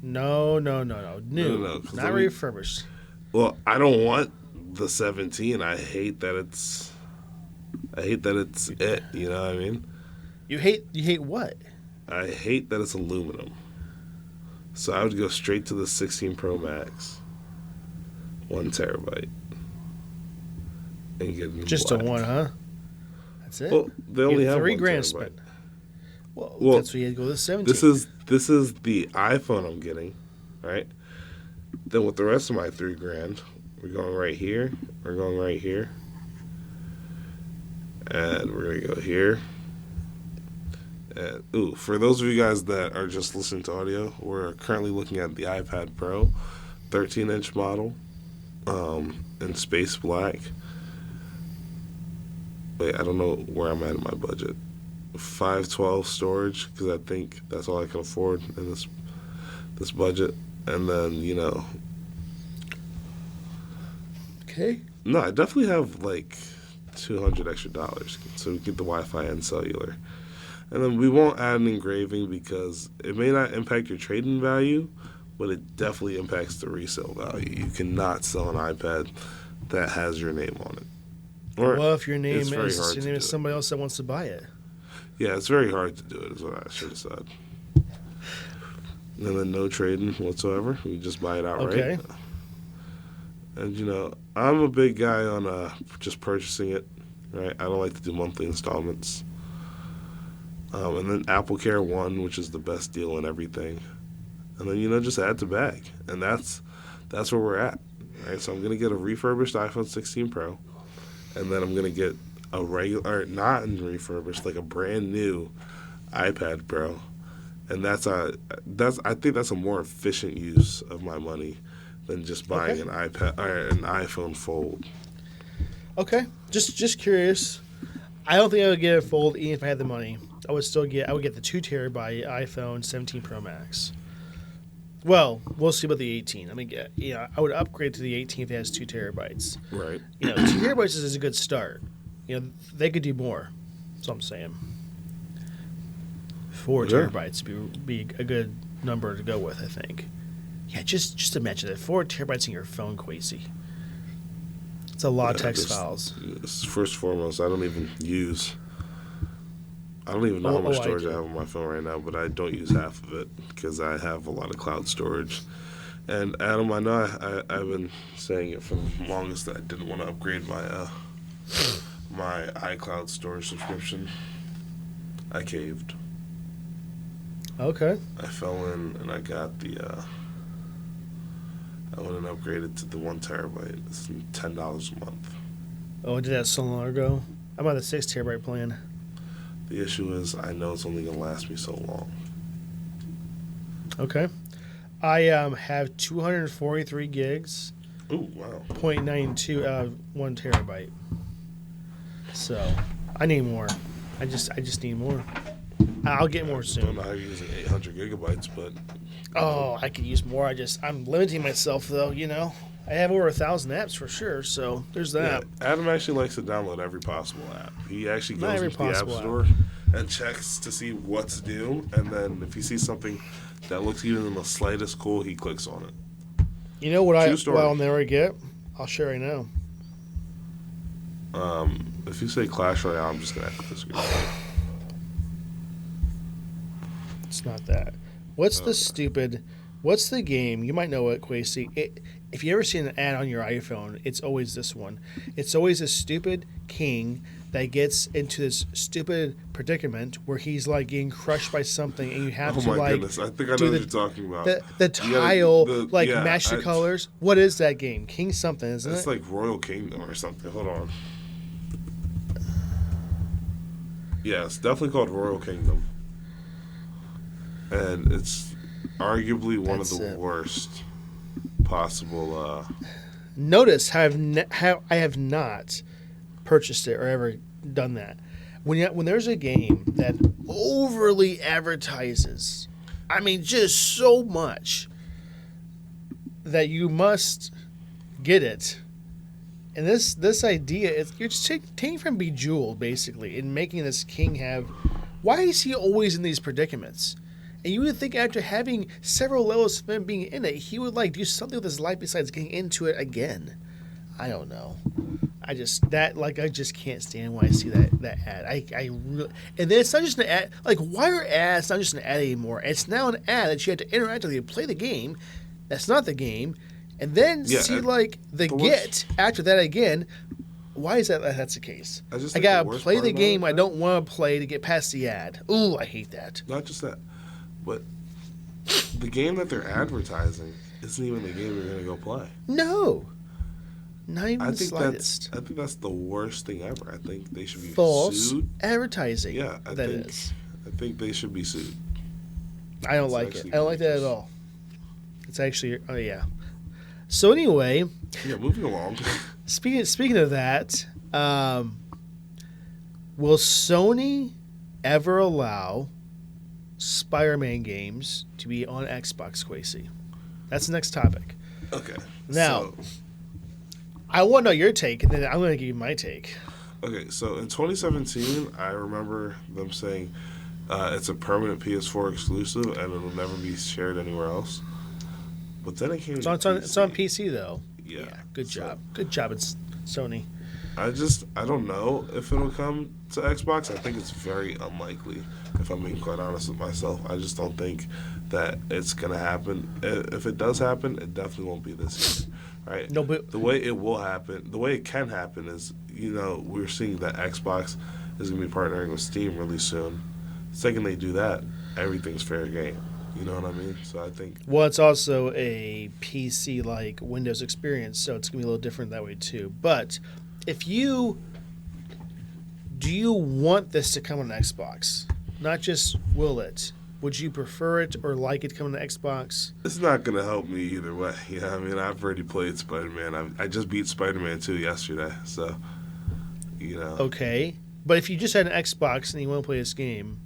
No. New. No, not refurbished. Well, I don't want the 17. I hate that it's it. You know what I mean? You hate what? I hate that it's aluminum. So I would go straight to the 16 Pro Max, 1 terabyte, and get it in just black. a one, huh? That's it. Well, they only have $3,000 1 spent. terabyte. Well, that's why you had to go to the 17. This is the iPhone I'm getting, right? Then with the rest of my $3,000, we're going right here. We're going right here. And we're going to go here. And, for those of you guys that are just listening to audio, we're currently looking at the iPad Pro 13-inch model in space black. Wait, I don't know where I'm at in my budget. 512 storage, because I think that's all I can afford in this budget. And then, Okay. No, I definitely have like $200 extra, so we get the Wi-Fi and cellular. And then we won't add an engraving because it may not impact your trade-in value, but it definitely impacts the resale value. You cannot sell an iPad that has your name on it. Well, if your name is somebody else that wants to buy it. Yeah, it's very hard to do it, is what I should have said. And then no trading whatsoever. We just buy it outright. Okay. And, I'm a big guy on just purchasing it, right? I don't like to do monthly installments. And then Apple Care One, which is the best deal and everything. And then, just add to bag. And that's where we're at, right? So I'm going to get a refurbished iPhone 16 Pro. And then I'm going to get a regular, not refurbished, like a brand new iPad Pro. And I think that's a more efficient use of my money than just buying an iPad or an iPhone Fold. Okay, just curious. I don't think I would get a Fold even if I had the money. I would get the 2 terabyte iPhone 17 Pro Max. Well, we'll see about the 18. I mean, I would upgrade to the 18 if it has 2 terabytes. Right. 2 terabytes is a good start. They could do more. That's what I'm saying. 4 terabytes would be a good number to go with, I think. Yeah, just imagine that. 4 terabytes in your phone, Quasi. It's a lot of text files. First and foremost, I don't even know how much storage I have on my phone right now, but I don't use half of it because I have a lot of cloud storage. And Adam, I know I've been saying it for the longest that I didn't want to upgrade my my iCloud storage subscription. I caved. Okay. I fell in and I got I went and upgraded to the 1 terabyte. It's $10 a month. Oh, I did that so long ago. I'm on the 6 terabyte plan. The issue is I know it's only going to last me so long. Okay. I have 243 gigs. Ooh, wow. 0.92 out of 1 terabyte. So, I need more. I just need more. I'll get more soon. I don't know how you're using 800 gigabytes, but... Oh, I could use more. I'm limiting myself, though, I have over 1,000 apps for sure, so there's that. Yeah, Adam actually likes to download every possible app. He actually goes into the App Store and checks to see what's new, and then if he sees something that looks even in the slightest cool, he clicks on it. You know what I'll never get? I'll share right now. If you say Clash Royale, I'm just going to have to disagree. It's not that. What's the game? You might know it, Quasi. If you ever see an ad on your iPhone, it's always this one. It's always a stupid king that gets into this stupid predicament where he's like getting crushed by something, and you have to goodness. I think I know what you're talking about. The tile, match the colors. What is that game? King something, isn't it? It's like Royal Kingdom or something. Hold on. Yeah, it's definitely called Royal Kingdom. And it's arguably one of the worst possible... Notice how I have not purchased it or ever done that. When there's a game that overly advertises, I mean, just so much that you must get it. And this idea, you're just taking from Bejeweled, basically, and making this king have... Why is he always in these predicaments? And you would think after having several levels of him being in it, he would do something with his life besides getting into it again. I don't know. I just can't stand when I see that ad. I really, and then it's not just an ad. Why are ads not just an ad anymore? It's now an ad that you have to interactively play the game. That's not the game, and then after that again. Why is that's the case? I gotta play the game I don't want to play to get past the ad. Ooh, I hate that. Not just that. But the game that they're advertising isn't even the game you're gonna go play. No, not even I the think slightest. I think that's the worst thing ever. I think they should be False sued. advertising. Yeah, I think they should be sued. I don't like it. I don't like that at all. It's actually, oh yeah. So anyway, Yeah, moving along. speaking of that, will Sony ever allow Spider-Man games to be on Xbox, Quasi? That's the next topic. Okay. Now, I want to know your take, and then I'm going to give you my take. Okay, so in 2017, I remember them saying it's a permanent PS4 exclusive and it'll never be shared anywhere else. But then it came. It's on PC though. Yeah. Good job. Good job, it's Sony. I don't know if it'll come to Xbox. I think it's very unlikely, if I'm being quite honest with myself. I just don't think that it's going to happen. If it does happen, it definitely won't be this year, right? No, but the way it will happen, the way it can happen is, we're seeing that Xbox is going to be partnering with Steam really soon. The second they do that, everything's fair game. You know what I mean? So I think... Well, it's also a PC-like Windows experience, so it's going to be a little different that way too. But do you want this to come on Xbox? Not just will it. Would you prefer it or like it coming to Xbox? It's not going to help me either way. I mean, I've already played Spider-Man. I just beat Spider-Man 2 yesterday, so, Okay. But if you just had an Xbox and you want to play this game,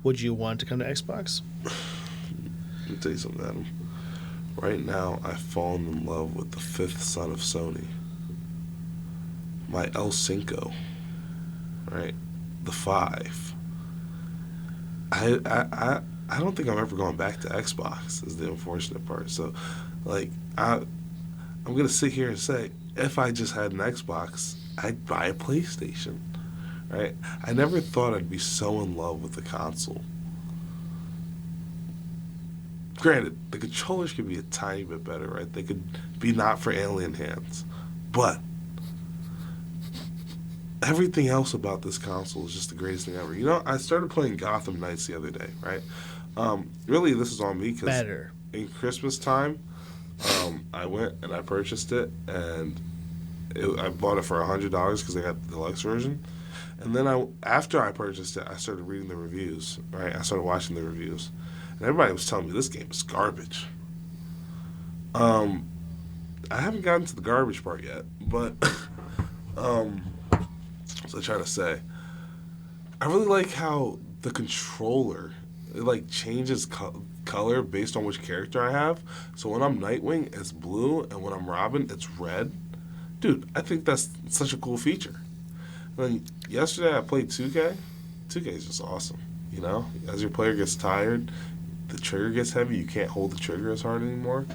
would you want to come to Xbox? Let me tell you something, Adam. Right now, I've fallen in love with the fifth son of Sony. My El Cinco. Right? The 5. I don't think I'm ever going back to Xbox, is the unfortunate part. So, I'm going to sit here and say, if I just had an Xbox, I'd buy a PlayStation. Right? I never thought I'd be so in love with the console. Granted, the controllers could be a tiny bit better, right? They could be not for alien hands. But everything else about this console is just the greatest thing ever. I started playing Gotham Knights the other day, right? Really, this is on me because in Christmas time, I went and I purchased it, and I bought it for $100 because I got the deluxe version. And then after I purchased it, I started reading the reviews, right? I started watching the reviews. And everybody was telling me this game is garbage. I haven't gotten to the garbage part yet, but so I try to say, I really like how the controller changes color based on which character I have. So when I'm Nightwing, it's blue, and when I'm Robin, it's red. Dude, I think that's such a cool feature. And then yesterday I played 2K. 2K is just awesome. As your player gets tired, the trigger gets heavy, you can't hold the trigger as hard anymore.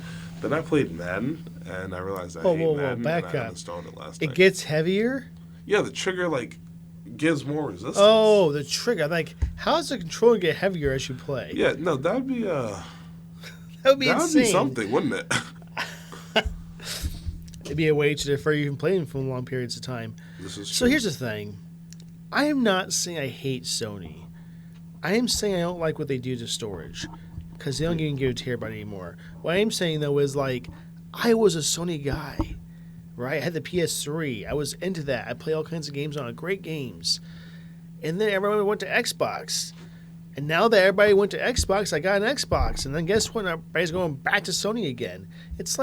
Then I played Madden, and I realized I hate Madden, back and I up. uninstalled it last night. It gets heavier? Yeah, the trigger, gives more resistance. Oh, the trigger. How does the controller get heavier as you play? Yeah, no, that would be, that would be insane. Be something, wouldn't it? It'd be a way to defer you from playing for long periods of time. This is So true. here's the thing. I am not saying I hate Sony. I am saying I don't like what they do to storage, because they don't even give it to everybody anymore. What I am saying, though, is I was a Sony guy, right? I had the PS3. I was into that. I played all kinds of games on it, great games. And then everybody went to Xbox. And now that everybody went to Xbox, I got an Xbox. And then guess what? Everybody's going back to Sony again. It's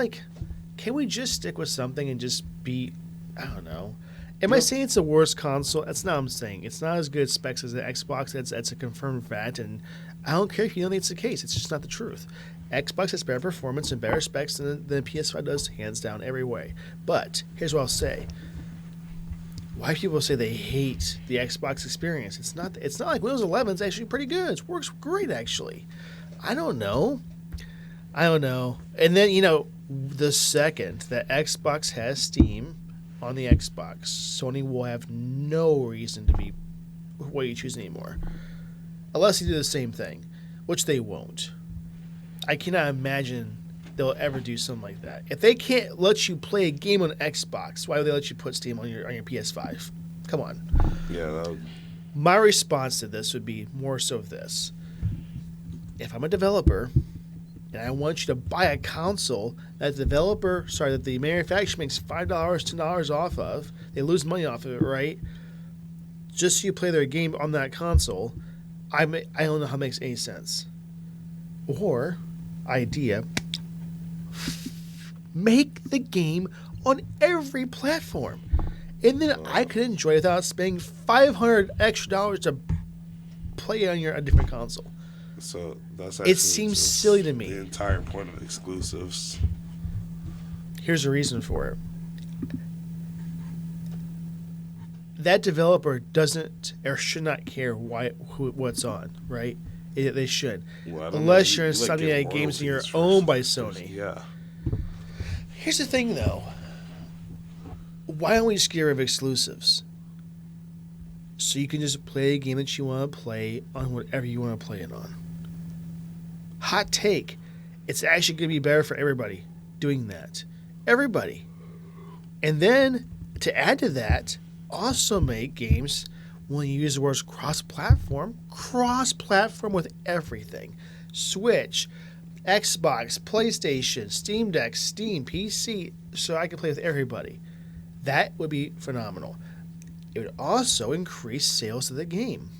can we just stick with something and just be, I don't know. Am I saying it's the worst console? That's not what I'm saying. It's not as good specs as the Xbox. That's a confirmed fact, and I don't care if you don't think it's the case. It's just not the truth. Xbox has better performance and better specs than the PS5 does, hands down, every way. But here's what I'll say. Why people say they hate the Xbox experience? It's not like Windows 11 is actually pretty good. It works great, actually. I don't know. And then, the second that Xbox has Steam on the Xbox, Sony will have no reason to be what you choose anymore. Unless they do the same thing, which they won't. I cannot imagine they'll ever do something like that. If they can't let you play a game on Xbox, why would they let you put Steam on your PS5? Come on. Yeah. My response to this would be more so this. If I'm a developer and I want you to buy a console that the manufacturer makes $5, $10 off of, they lose money off of it, right? Just so you play their game on that console, I don't know how it makes any sense. Or, idea, make the game on every platform. And then I could enjoy it without spending $500 extra to play on a different console. So that's actually it seems silly to me. The entire point of exclusives. Here's the reason for it. That developer doesn't or should not care what's on, right? They should. Well, unless you're Insomniac Games and you're owned by Sony. Yeah. Here's the thing, though. Why don't we just get rid of exclusives? So you can just play a game that you want to play on whatever you want to play it on. Hot take. It's actually going to be better for everybody doing that. Everybody. And then, to add to that, also make games, when you use the words cross-platform with everything. Switch, Xbox, PlayStation, Steam Deck, Steam, PC, so I can play with everybody. That would be phenomenal. It would also increase sales of the game.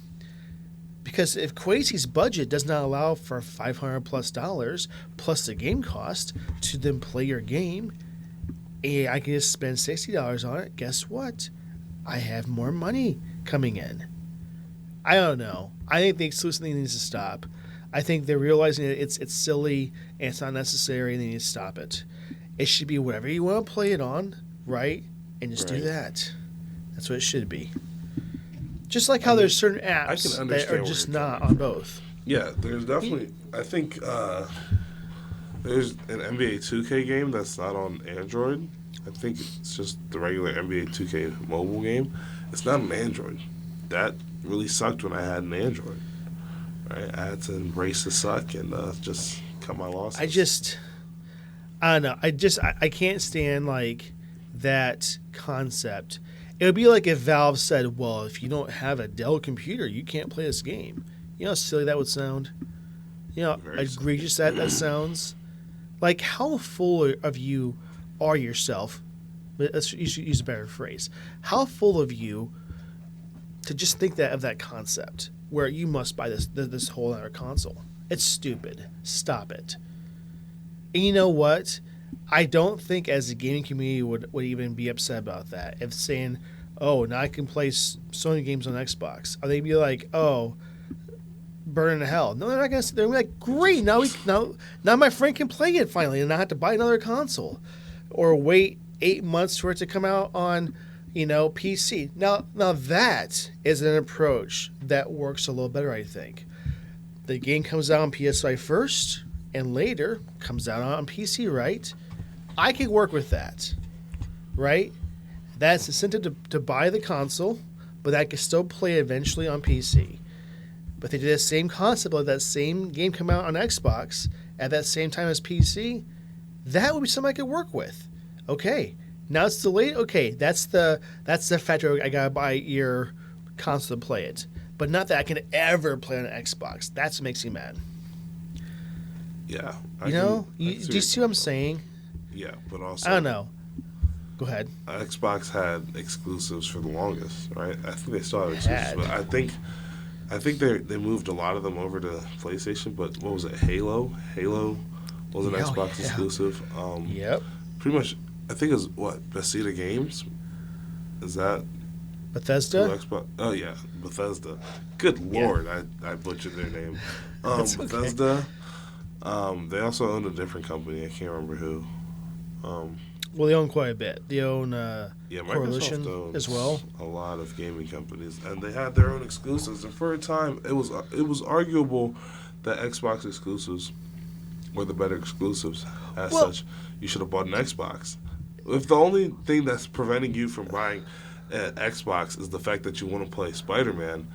Because if Quasi's budget does not allow for $500+ plus the game cost to then play your game, and I can just spend $60 on it, guess what? I have more money coming in. I don't know. I think the exclusive thing needs to stop. I think they're realizing that it's silly and it's not necessary and they need to stop it. It should be whatever you want to play it on, right? And just do that. That's what it should be. Just like how there's certain apps that are just not on both. Yeah, there's definitely. I think there's an NBA 2K game that's not on Android. I think it's just the regular NBA 2K mobile game. It's not on Android. That really sucked when I had an Android. Right? I had to embrace the suck and just cut my losses. I don't know. I can't stand like that concept. It would be like if Valve said, well, if you don't have a Dell computer, you can't play this game. You know how silly that would sound? You know how egregious that sounds? Like, how full of you are yourself? Let's use a better phrase. How full of you to just think of that concept where you must buy this whole other console? It's stupid. Stop it. And you know what? I don't think as a gaming community would even be upset about that. If saying, oh, now I can play Sony games on Xbox. Are they be like, oh, burn in hell? No, they're not going to. They're going to be like, great, now my friend can play it finally and not have to buy another console. Or wait 8 months for it to come out on, PC. Now that is an approach that works a little better, I think. The game comes out on PSI first and later comes out on PC, right? I can work with that, right? That's incentive to buy the console, but I can still play it eventually on PC. But they did the same concept of that same game come out on Xbox at that same time as PC. That would be something I could work with. Okay, now it's delayed. Okay, that's the factor. I gotta buy your console to play it, but not that I can ever play on an Xbox. That's what makes me mad. Yeah, do you see what I'm saying? Yeah, but also I don't know. Go ahead. Xbox had exclusives for the longest, right? I think they still have exclusives, but I think they moved a lot of them over to PlayStation. But what was it? Halo was an Xbox exclusive. Yep. Pretty much, I think it was Bethesda Games. Is that Bethesda? Xbox? Oh yeah, Bethesda. Good lord, I butchered their name. That's okay. Bethesda. They also own a different company. I can't remember who. Well, they own quite a bit. They own Coalition owns as well. A lot of gaming companies, and they had their own exclusives. And for a time, it was arguable that Xbox exclusives were the better exclusives. Such, you should have bought an Xbox. If the only thing that's preventing you from buying an Xbox is the fact that you want to play Spider-Man,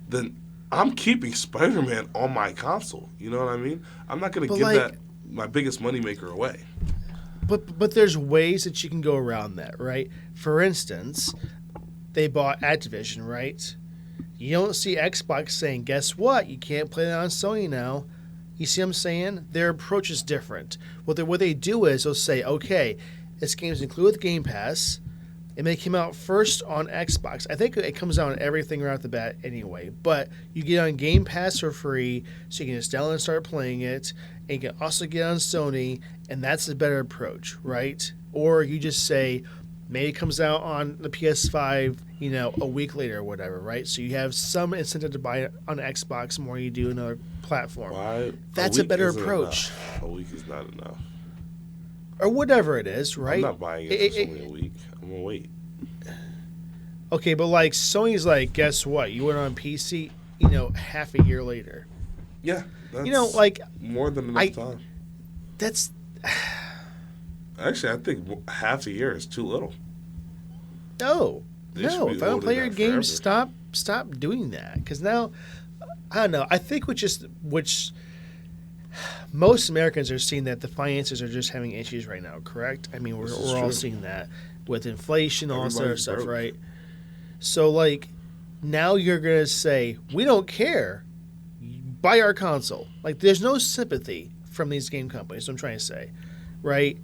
then I'm keeping Spider-Man on my console. You know what I mean? I'm not going to give that my biggest moneymaker away. But there's ways that you can go around that, right? For instance, they bought Activision, right? You don't see Xbox saying, guess what? You can't play that on Sony now. You see what I'm saying? Their approach is different. What they do is they'll say, okay, this game is included with Game Pass. It may come out first on Xbox. I think it comes out on everything right off the bat anyway. But you get on Game Pass for free, so you can just download and start playing it. And you can also get on Sony, and that's a better approach, right? Or you just say, maybe it comes out on the PS5, a week later or whatever, right? So you have some incentive to buy it on Xbox more than you do another platform. Why? That's a better approach. Enough. A week is not enough. Or whatever it is, right? I'm not buying it for only a week. I'm going to wait. Okay, but Sony's guess what? You went on PC, half a year later. Yeah. That's more than enough time. That's... Actually, I think half a year is too little. No. If I don't play your games, stop doing that. Because now, I don't know. I think which most Americans are seeing that the finances are just having issues right now, correct? I mean, we're all seeing that with inflation, all this other stuff, right? So, now you're going to say, we don't care. Buy our console. There's no sympathy from these game companies, I'm trying to say, right?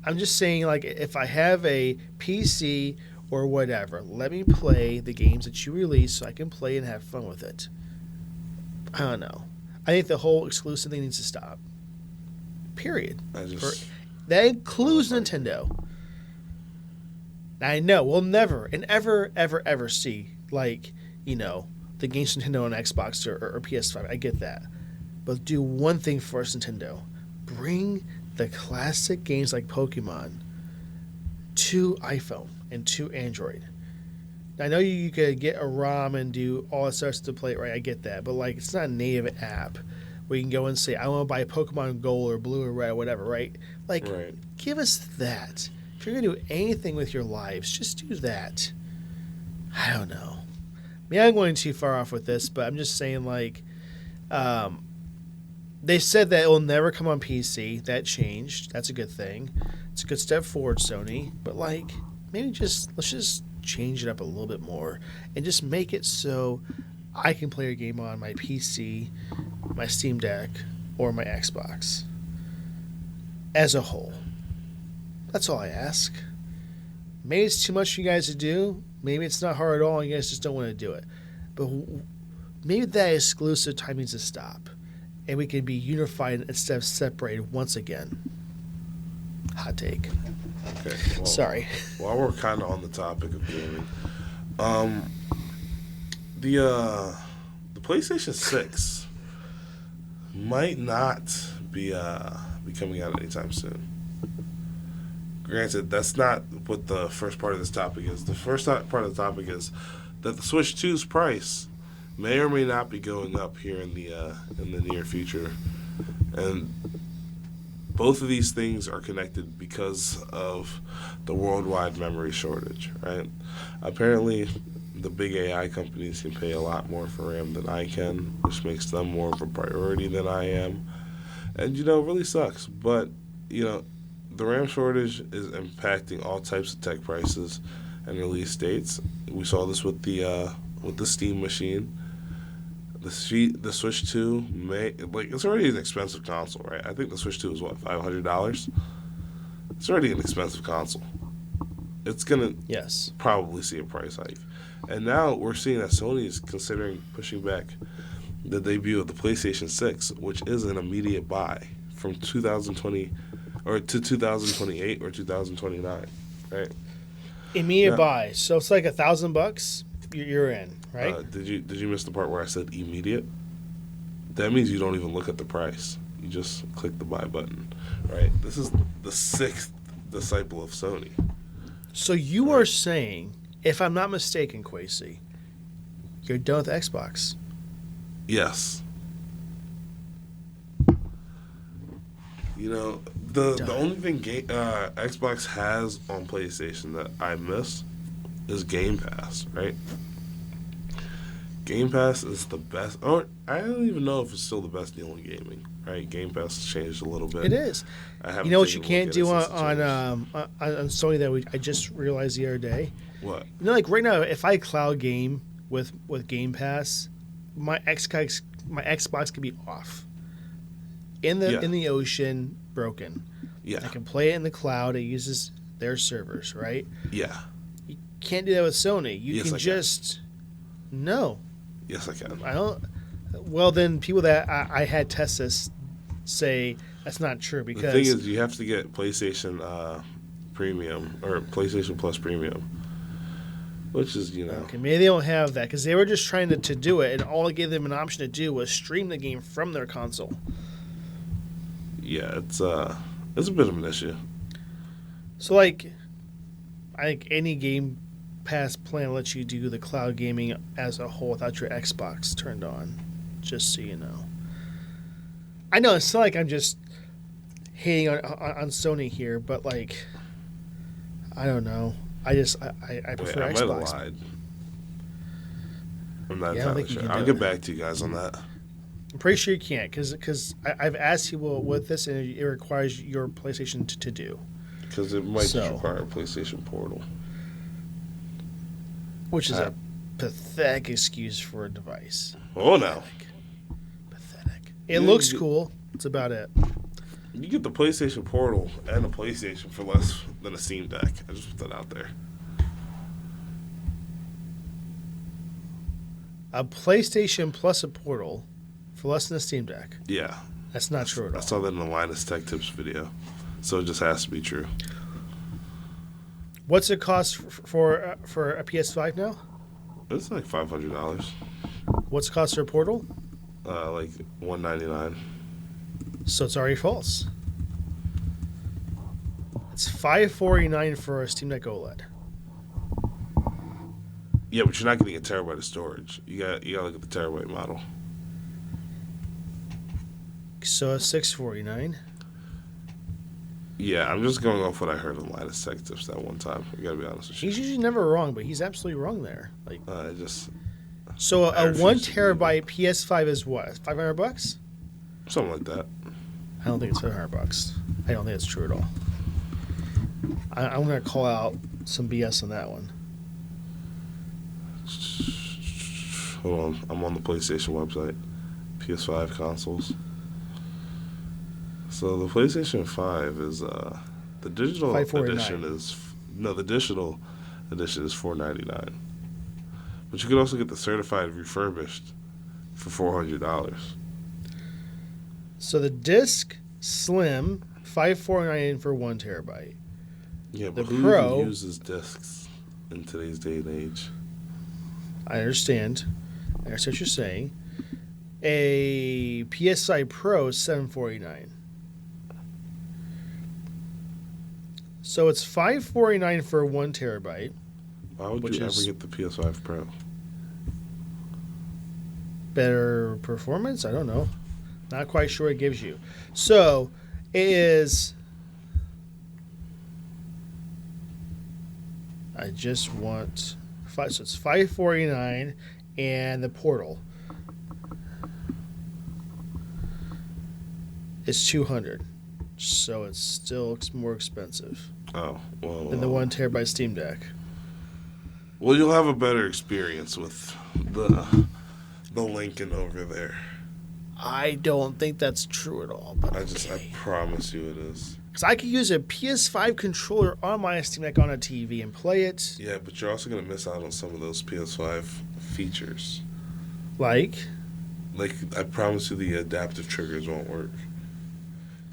I'm just saying, if I have a PC or whatever, let me play the games that you release so I can play and have fun with it. I don't know. I think the whole exclusive thing needs to stop. Period. That includes Nintendo. I know we'll never and ever, ever, ever see the games Nintendo on Xbox or PS5. I get that. But do one thing for us, Nintendo. Bring the classic games like Pokemon to iPhone and to Android. Now, I know you could get a ROM and do all that stuff to play it right. I get that. But it's not a native app where you can go and say, I want to buy Pokemon Gold or Blue or Red or whatever, right? Right. Give us that. If you're going to do anything with your lives, just do that. I don't know. Maybe I'm going too far off with this, but I'm just saying, they said that it will never come on PC. That changed. That's a good thing. It's a good step forward, Sony. But, maybe let's just change it up a little bit more and just make it so I can play a game on my PC, my Steam Deck, or my Xbox as a whole. That's all I ask. Maybe it's too much for you guys to do. Maybe it's not hard at all and you guys just don't want to do it. But maybe that exclusive time needs to stop and we can be unified instead of separated once again. Hot take. Okay. Well, sorry. While we're kind of on the topic of gaming, the PlayStation 6 might not be coming out anytime soon. Granted, that's not what the first part of this topic is. The first part of the topic is that the Switch 2's price may or may not be going up here in the near future, and both of these things are connected because of the worldwide memory shortage, right? Apparently, the big AI companies can pay a lot more for RAM than I can, which makes them more of a priority than I am. And, it really sucks. But, the RAM shortage is impacting all types of tech prices and release dates. We saw this with the Steam machine. The Switch 2 it's already an expensive console, right? I think the Switch 2 is what, $500? It's already an expensive console. It's gonna probably see a price hike. And now we're seeing that Sony is considering pushing back the debut of the PlayStation 6, which is an immediate buy from 2020 or to 2028 or 2029, right? Immediate buy. So it's $1,000. You're in, right? Did you miss the part where I said immediate? That means you don't even look at the price. You just click the buy button, right? This is the 6th disciple of Sony. So you are saying, if I'm not mistaken, Kwesi, you're done with Xbox? Yes. The only thing Xbox has on PlayStation that I miss is Game Pass, right? Game Pass is the best. Or I don't even know if it's still the best deal in gaming, right? Game Pass has changed a little bit. It is. You know what you can't do on Sony that I just realized the other day? What? Right now, if I cloud game with Game Pass, my Xbox could be off. in the Yeah. in the ocean, broken. Yeah. I can play it in the cloud. It uses their servers, right? Yeah. You can't do that with Sony. You Yes, can I can. just no. Yes, I can. I don't. Well, then people that I had test this say that's not true The because thing is, you have to get PlayStation Premium or PlayStation Plus Premium, which is, okay, maybe they don't have that because they were just trying to do it, and all it gave them an option to do was stream the game from their console. yeah, it's a bit of an issue. So like, I think any Game Pass plan lets you do the cloud gaming as a whole without your Xbox turned on. Just so you know. I know it's not like I'm just hating on Sony here, but like, I don't know. I prefer Wait, I might have Xbox. lied. I'm not Yeah, I don't entirely think you sure. can I'll do get it. back to you guys on that. I'm pretty sure you can't because I've asked people with this and it requires your PlayStation to do, Because it might just So. require a PlayStation Portal. which is a pathetic excuse for a device. Oh, no. Pathetic. It Yeah, looks you- cool. That's about it. You get the PlayStation Portal and a PlayStation for less than a Steam Deck. I just put that out there. A PlayStation plus a Portal for less than a Steam Deck. Yeah. That's not true at I all. saw that in the Linus Tech Tips video. So it just has to be true. What's it cost for a PS5 now? It's like $500. What's it cost for a Portal? Like $199. So it's already false. It's $549 for a Steam Deck OLED. Yeah, but you're not getting a terabyte of storage. You got to look at the terabyte model. So it's $649. Yeah, I'm just going off what I heard in Linus Tech Tips that one time. I gotta be honest with you. He's usually never wrong, but he's absolutely wrong there. Like, Just so I a refuse 1 to believe terabyte PS5 is what? $500? something like that. I don't think it's $500. I don't think it's true at all. I'm gonna call out some BS on that one. Hold on, I'm on the PlayStation website. PS5 consoles. So the PlayStation 5 is the digital $549. edition is the digital edition is $499. But you can also get the certified refurbished for $400. So the disc slim $549 for 1 terabyte. Yeah, The but who Pro- even uses discs in today's day and age? I understand. I understand what you're saying. A PS5 Pro is $749. So it's $549 for 1 terabyte. Why would Which you is- ever get the PS5 Pro? Better performance? I don't know. Not quite sure what it gives you. So it is. I just want five. So it's $549, and the Portal is $200. So it's still more expensive Oh, well. than the 1 terabyte Steam Deck. Well, you'll have a better experience with the Lincoln over there. I don't think that's true at all. But I promise you it is. because I could use a PS5 controller on my Steam Deck on a TV and play it. Yeah, but you're also gonna miss out on some of those PS5 features. Like, I promise you, the adaptive triggers won't work.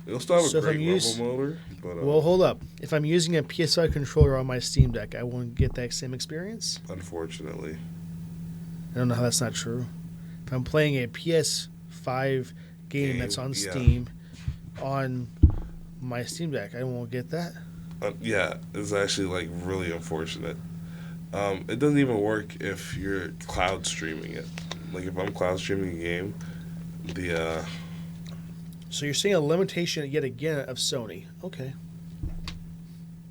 It'll still have So a if I'm great use- rumble motor, but well, hold up. If I'm using a PS5 controller on my Steam Deck, I won't get that same experience. unfortunately, I don't know how that's not true. If I'm playing a PS5 game that's on yeah. Steam on my Steam Deck, I won't get that. yeah, it's actually really unfortunate. It doesn't even work if you're cloud streaming it. Like if I'm cloud streaming a game, the So you're seeing a limitation yet again of Sony. Okay.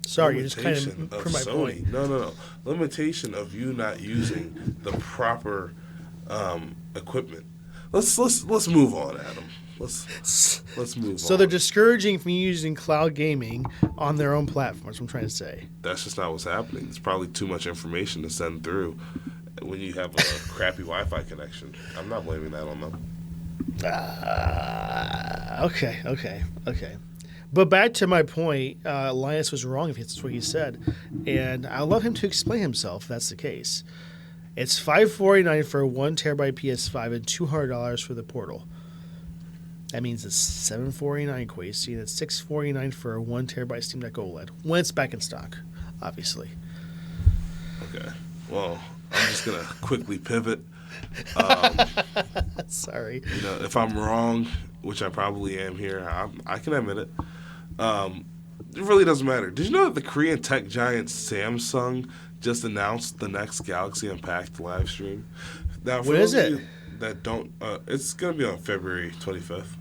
Sorry, you just kind of limitation proved my Sony. point. No. Limitation of you not using the proper equipment. Let's move on, Adam. Let's move on. So they're discouraging from using cloud gaming on their own platform. That's what I'm trying to say. That's just not what's happening. It's probably too much information to send through when you have a crappy Wi-Fi connection. I'm not blaming that on them. Okay. But back to my point, Linus was wrong if that's what he said, and I love him to explain himself if that's the case. It's $549 for a 1 terabyte PS5 and $200 for the Portal. That means it's $749, Quasi, and it's $649 for a 1 terabyte Steam Deck OLED when it's back in stock, obviously. Okay. Well, I'm just gonna quickly pivot. Sorry. You know, if I'm wrong, which I probably am here, I can admit it. It really doesn't matter. Did you know that the Korean tech giant Samsung just announced the next Galaxy Unpacked live stream? Now, when is it? That don't, it's gonna be on February 25th.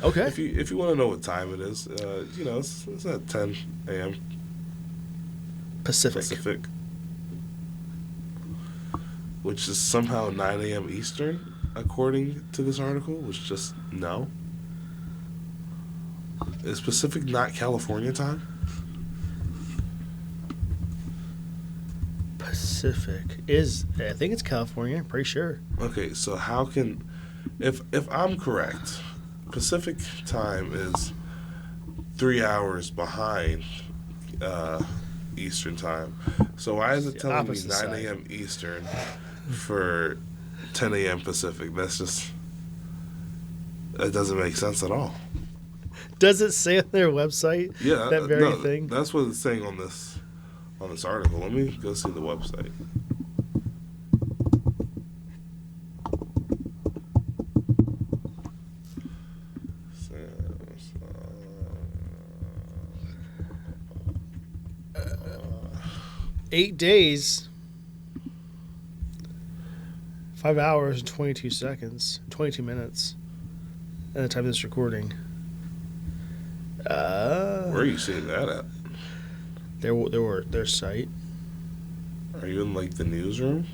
Okay. If you want to know what time it is, you know, it's at 10 a.m. Pacific. Which is somehow 9 a.m. Eastern, according to this article, which just no. Is Pacific not California time? Pacific is, I think it's California, I'm pretty sure. Okay, so how can, if I'm correct, Pacific time is 3 hours behind Eastern time. So why is it telling me 9 a.m. Eastern for 10 a.m. Pacific? That doesn't make sense at all. Does it say on their website that very thing? That's what it's saying on this article. Let me go see the website. 8 days, 5 hours and 22 seconds, 22 minutes at the time of this recording. Where are you seeing that at? Their site. Are you in like the newsroom?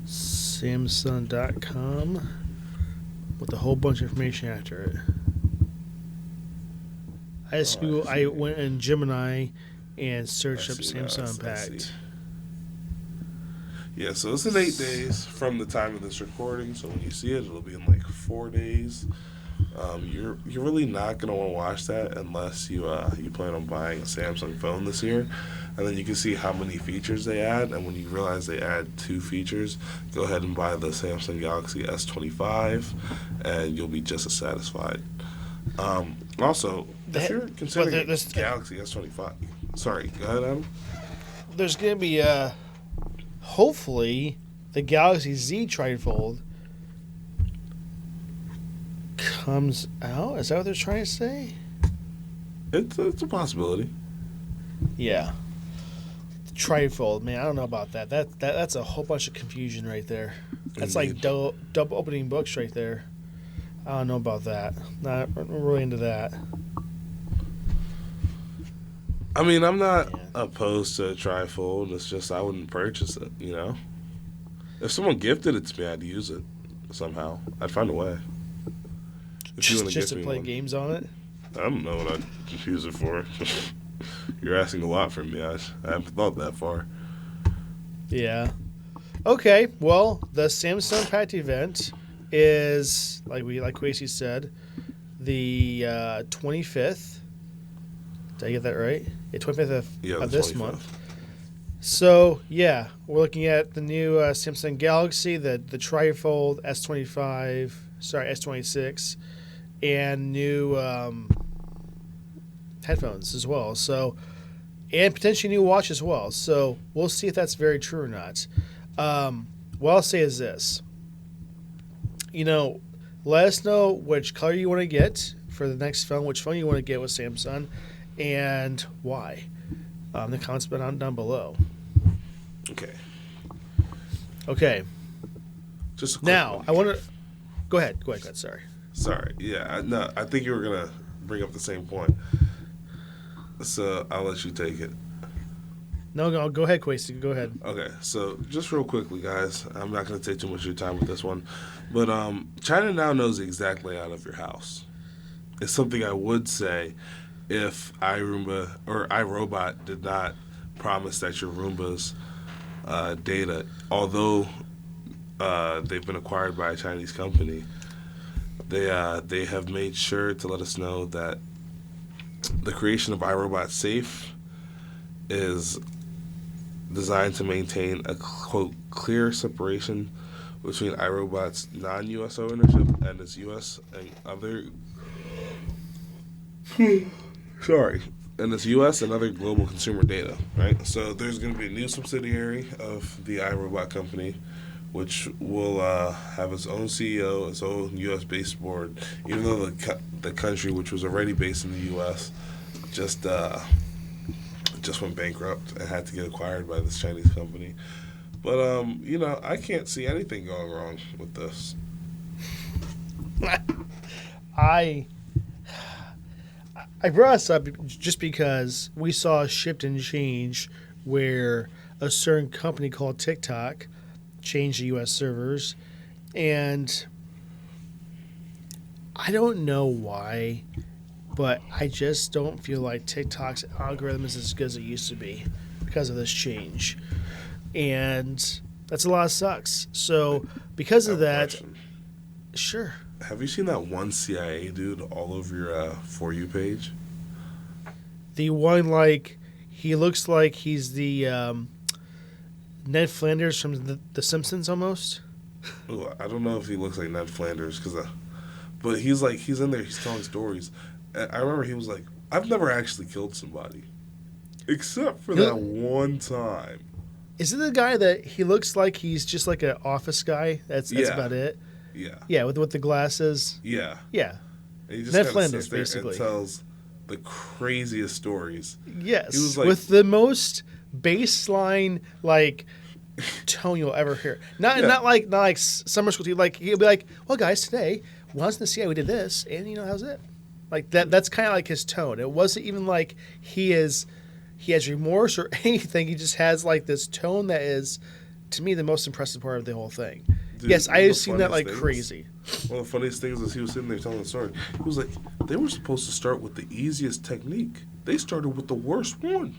Samsung.com with a whole bunch of information after it. I went in Gemini and searched up Samsung Unpacked. Yeah, so it's in 8 days from the time of this recording. So when you see it, it'll be in like 4 days. You're really not gonna want to watch that unless you plan on buying a Samsung phone this year, and then you can see how many features they add. And when you realize they add 2 features, go ahead and buy the Samsung Galaxy S25, and you'll be just as satisfied. Also, if you're considering Galaxy S25, sorry, go ahead, Adam. There's gonna be hopefully the Galaxy Z trifold comes out. Is that what they're trying to say? It's a possibility. Yeah. The trifold, man, I don't know about that. That's a whole bunch of confusion right there. That's like double opening books right there. I don't know about that. Not really into that. I mean, I'm not opposed to a trifold. It's just I wouldn't purchase it, you know? If someone gifted it to me, I'd use it somehow. I'd find a way. Just to play games on it? I don't know what I'd use it for. You're asking a lot from me. I haven't thought that far. Yeah. Okay, well, the Samsung Unpacked event is, like Quasi said, the 25th. Did I get that right? Yeah, 25th of this 25th. month. So, yeah, we're looking at the new Samsung Galaxy, the trifold S26, and new headphones as well. So, and potentially new watch as well. So, we'll see if that's very true or not. What I'll say is this. You know, let us know which color you want to get for the next phone, which phone you want to get with Samsung, and why. The comments down below. Okay. Just a quick now, one. I want to... Go ahead. Sorry. Yeah, no, I think you were going to bring up the same point. So I'll let you take it. No, go ahead, Quasi. Go ahead. Okay, so just real quickly, guys. I'm not going to take too much of your time with this one. But China now knows the exact layout of your house. It's something I would say if iRoomba or iRobot did not promise that your Roomba's data, although they've been acquired by a Chinese company. They have made sure to let us know that the creation of iRobot Safe is designed to maintain a quote clear separation between iRobot's non-U.S. ownership and its U.S. and other and its U.S. and other global consumer data. Right. So there's going to be a new subsidiary of the iRobot company, which will have its own CEO, its own U.S. based board, even though the country, which was already based in the U.S., just went bankrupt and had to get acquired by this Chinese company. But I can't see anything going wrong with this. I brought this up just because we saw a shift and change where a certain company called TikTok changed the U.S. servers, and I don't know why, but I just don't feel like TikTok's algorithm is as good as it used to be because of this change. And that's a lot of sucks. So because of that, question. Sure. Have you seen that one CIA dude all over your For You page? The one, like, he looks like he's the Ned Flanders from the Simpsons almost. Ooh, I don't know if he looks like Ned Flanders, but he's in there, he's telling stories. And I remember he was like, I've never actually killed somebody, except for that one time. Is it the guy that he looks like he's just like an office guy? That's about it. Yeah. Yeah, with the glasses. Yeah. Yeah. And he just Ned kinda Flanders, sits there basically. and tells the craziest stories. Yes. He was like, with the most baseline like tone you'll ever hear. Not like summer school. He'll be like, well, guys, today when I was in the CIA, we did this, and that was it. Like that. That's kind of like his tone. It wasn't even like he has remorse or anything. He just has like this tone that is, to me, the most impressive part of the whole thing. Dude, yes, I have seen that like crazy. One of the funniest things is he was sitting there telling the story. He was like, they were supposed to start with the easiest technique. They started with the worst one.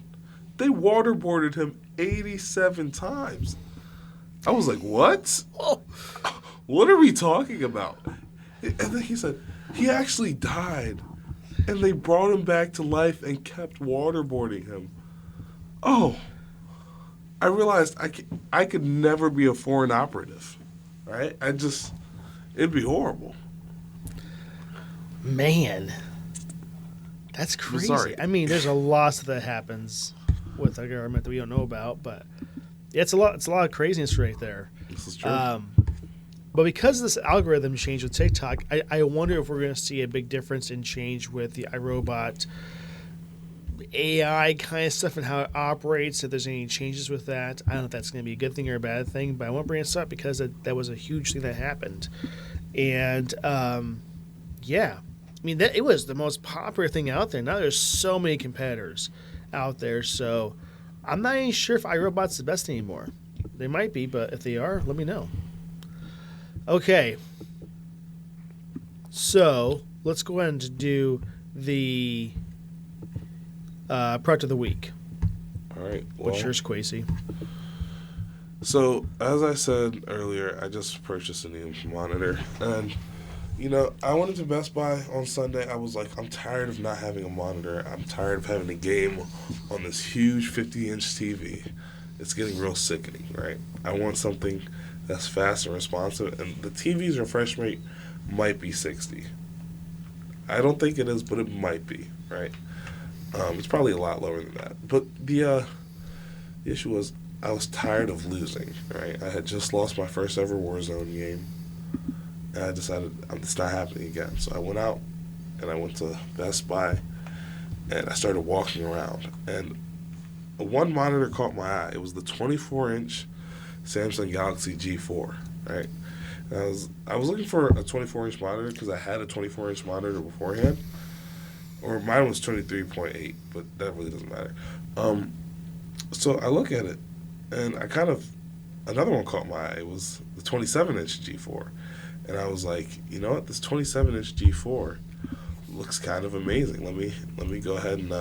They waterboarded him 87 times. I was like, what? Oh. What are we talking about? And then he said, he actually died. And they brought him back to life and kept waterboarding him. Oh. I realized I could never be a foreign operative. Right? It'd be horrible. Man. That's crazy. Sorry. I mean, there's a lot that happens with our government that we don't know about, but it's a lot of craziness right there. This is true. But because of this algorithm change with TikTok, I wonder if we're going to see a big difference in change with the iRobot AI kind of stuff and how it operates, if there's any changes with that. I don't know if that's going to be a good thing or a bad thing, but I want to bring this up because that was a huge thing that happened. And, yeah. I mean, it was the most popular thing out there. Now there's so many competitors out there, so I'm not even sure if iRobot's the best anymore. They might be, but if they are, let me know. Okay. So, let's go ahead and do the product of the week. All right. What's yours, Quasey? So, as I said earlier, I just purchased a new monitor. And, I went into Best Buy on Sunday. I was like, I'm tired of not having a monitor. I'm tired of having a game on this huge 50-inch TV. It's getting real sickening, right? I want something that's fast and responsive. And the TV's refresh rate might be 60. I don't think it is, but it might be, right? It's probably a lot lower than that. But the issue was I was tired of losing, right? I had just lost my first ever Warzone game. And I decided it's not happening again. So I went out and I went to Best Buy and I started walking around. And one monitor caught my eye. It was the 24-inch Samsung Galaxy G4, right? And I was looking for a 24-inch monitor because I had a 24-inch monitor beforehand. Or mine was 23.8, but that really doesn't matter. So I look at it, and another one caught my eye. It was the 27-inch G4. And I was like, you know what? This 27-inch G4 looks kind of amazing. Let me go ahead and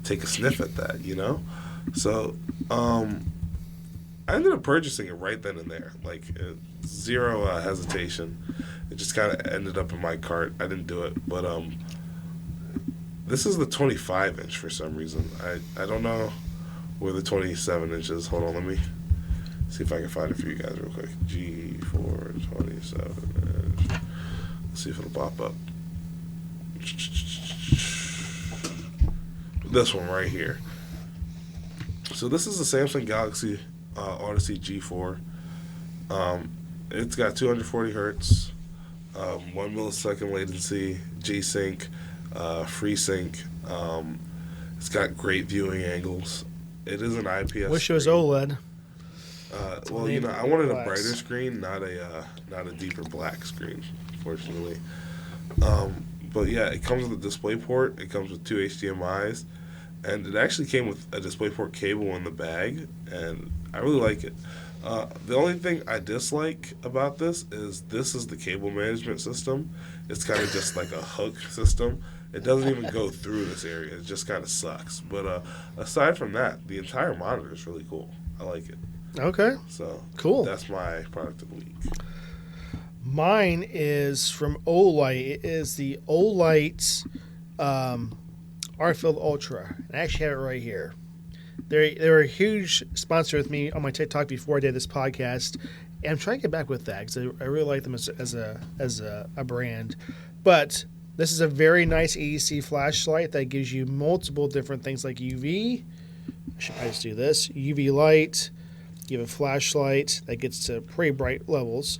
take a sniff at that, So I ended up purchasing it right then and there, like zero hesitation. It just kind of ended up in my cart. I didn't do it, but this is the 25-inch for some reason. I don't know where the 27-inch is. Hold on, let me see if I can find it for you guys real quick. G4 27-inch. Let's see if it'll pop up. This one right here. So this is the Samsung Galaxy Odyssey G4. It's got 240 hertz, 1 millisecond latency, G-Sync, FreeSync. It's got great viewing angles. It is an IPS. Wish it was OLED. Well, you know, I wanted a brighter screen, not a deeper black screen, fortunately. But yeah, it comes with a DisplayPort. It comes with 2 HDMI's, and it actually came with a DisplayPort cable in the bag, and I really like it. The only thing I dislike about this is the cable management system. It's kind of just like a hook system. It doesn't even go through this area. It just kind of sucks. But aside from that, the entire monitor is really cool. I like it. Okay. So cool. That's my product of the week. Mine is from Olight. It is the Olight R-Field Ultra. I actually have it right here. They were a huge sponsor with me on my TikTok before I did this podcast, and I'm trying to get back with that because I really like them as a brand. But this is a very nice AEC flashlight that gives you multiple different things like UV. I should probably just do this. UV light. You have a flashlight that gets to pretty bright levels.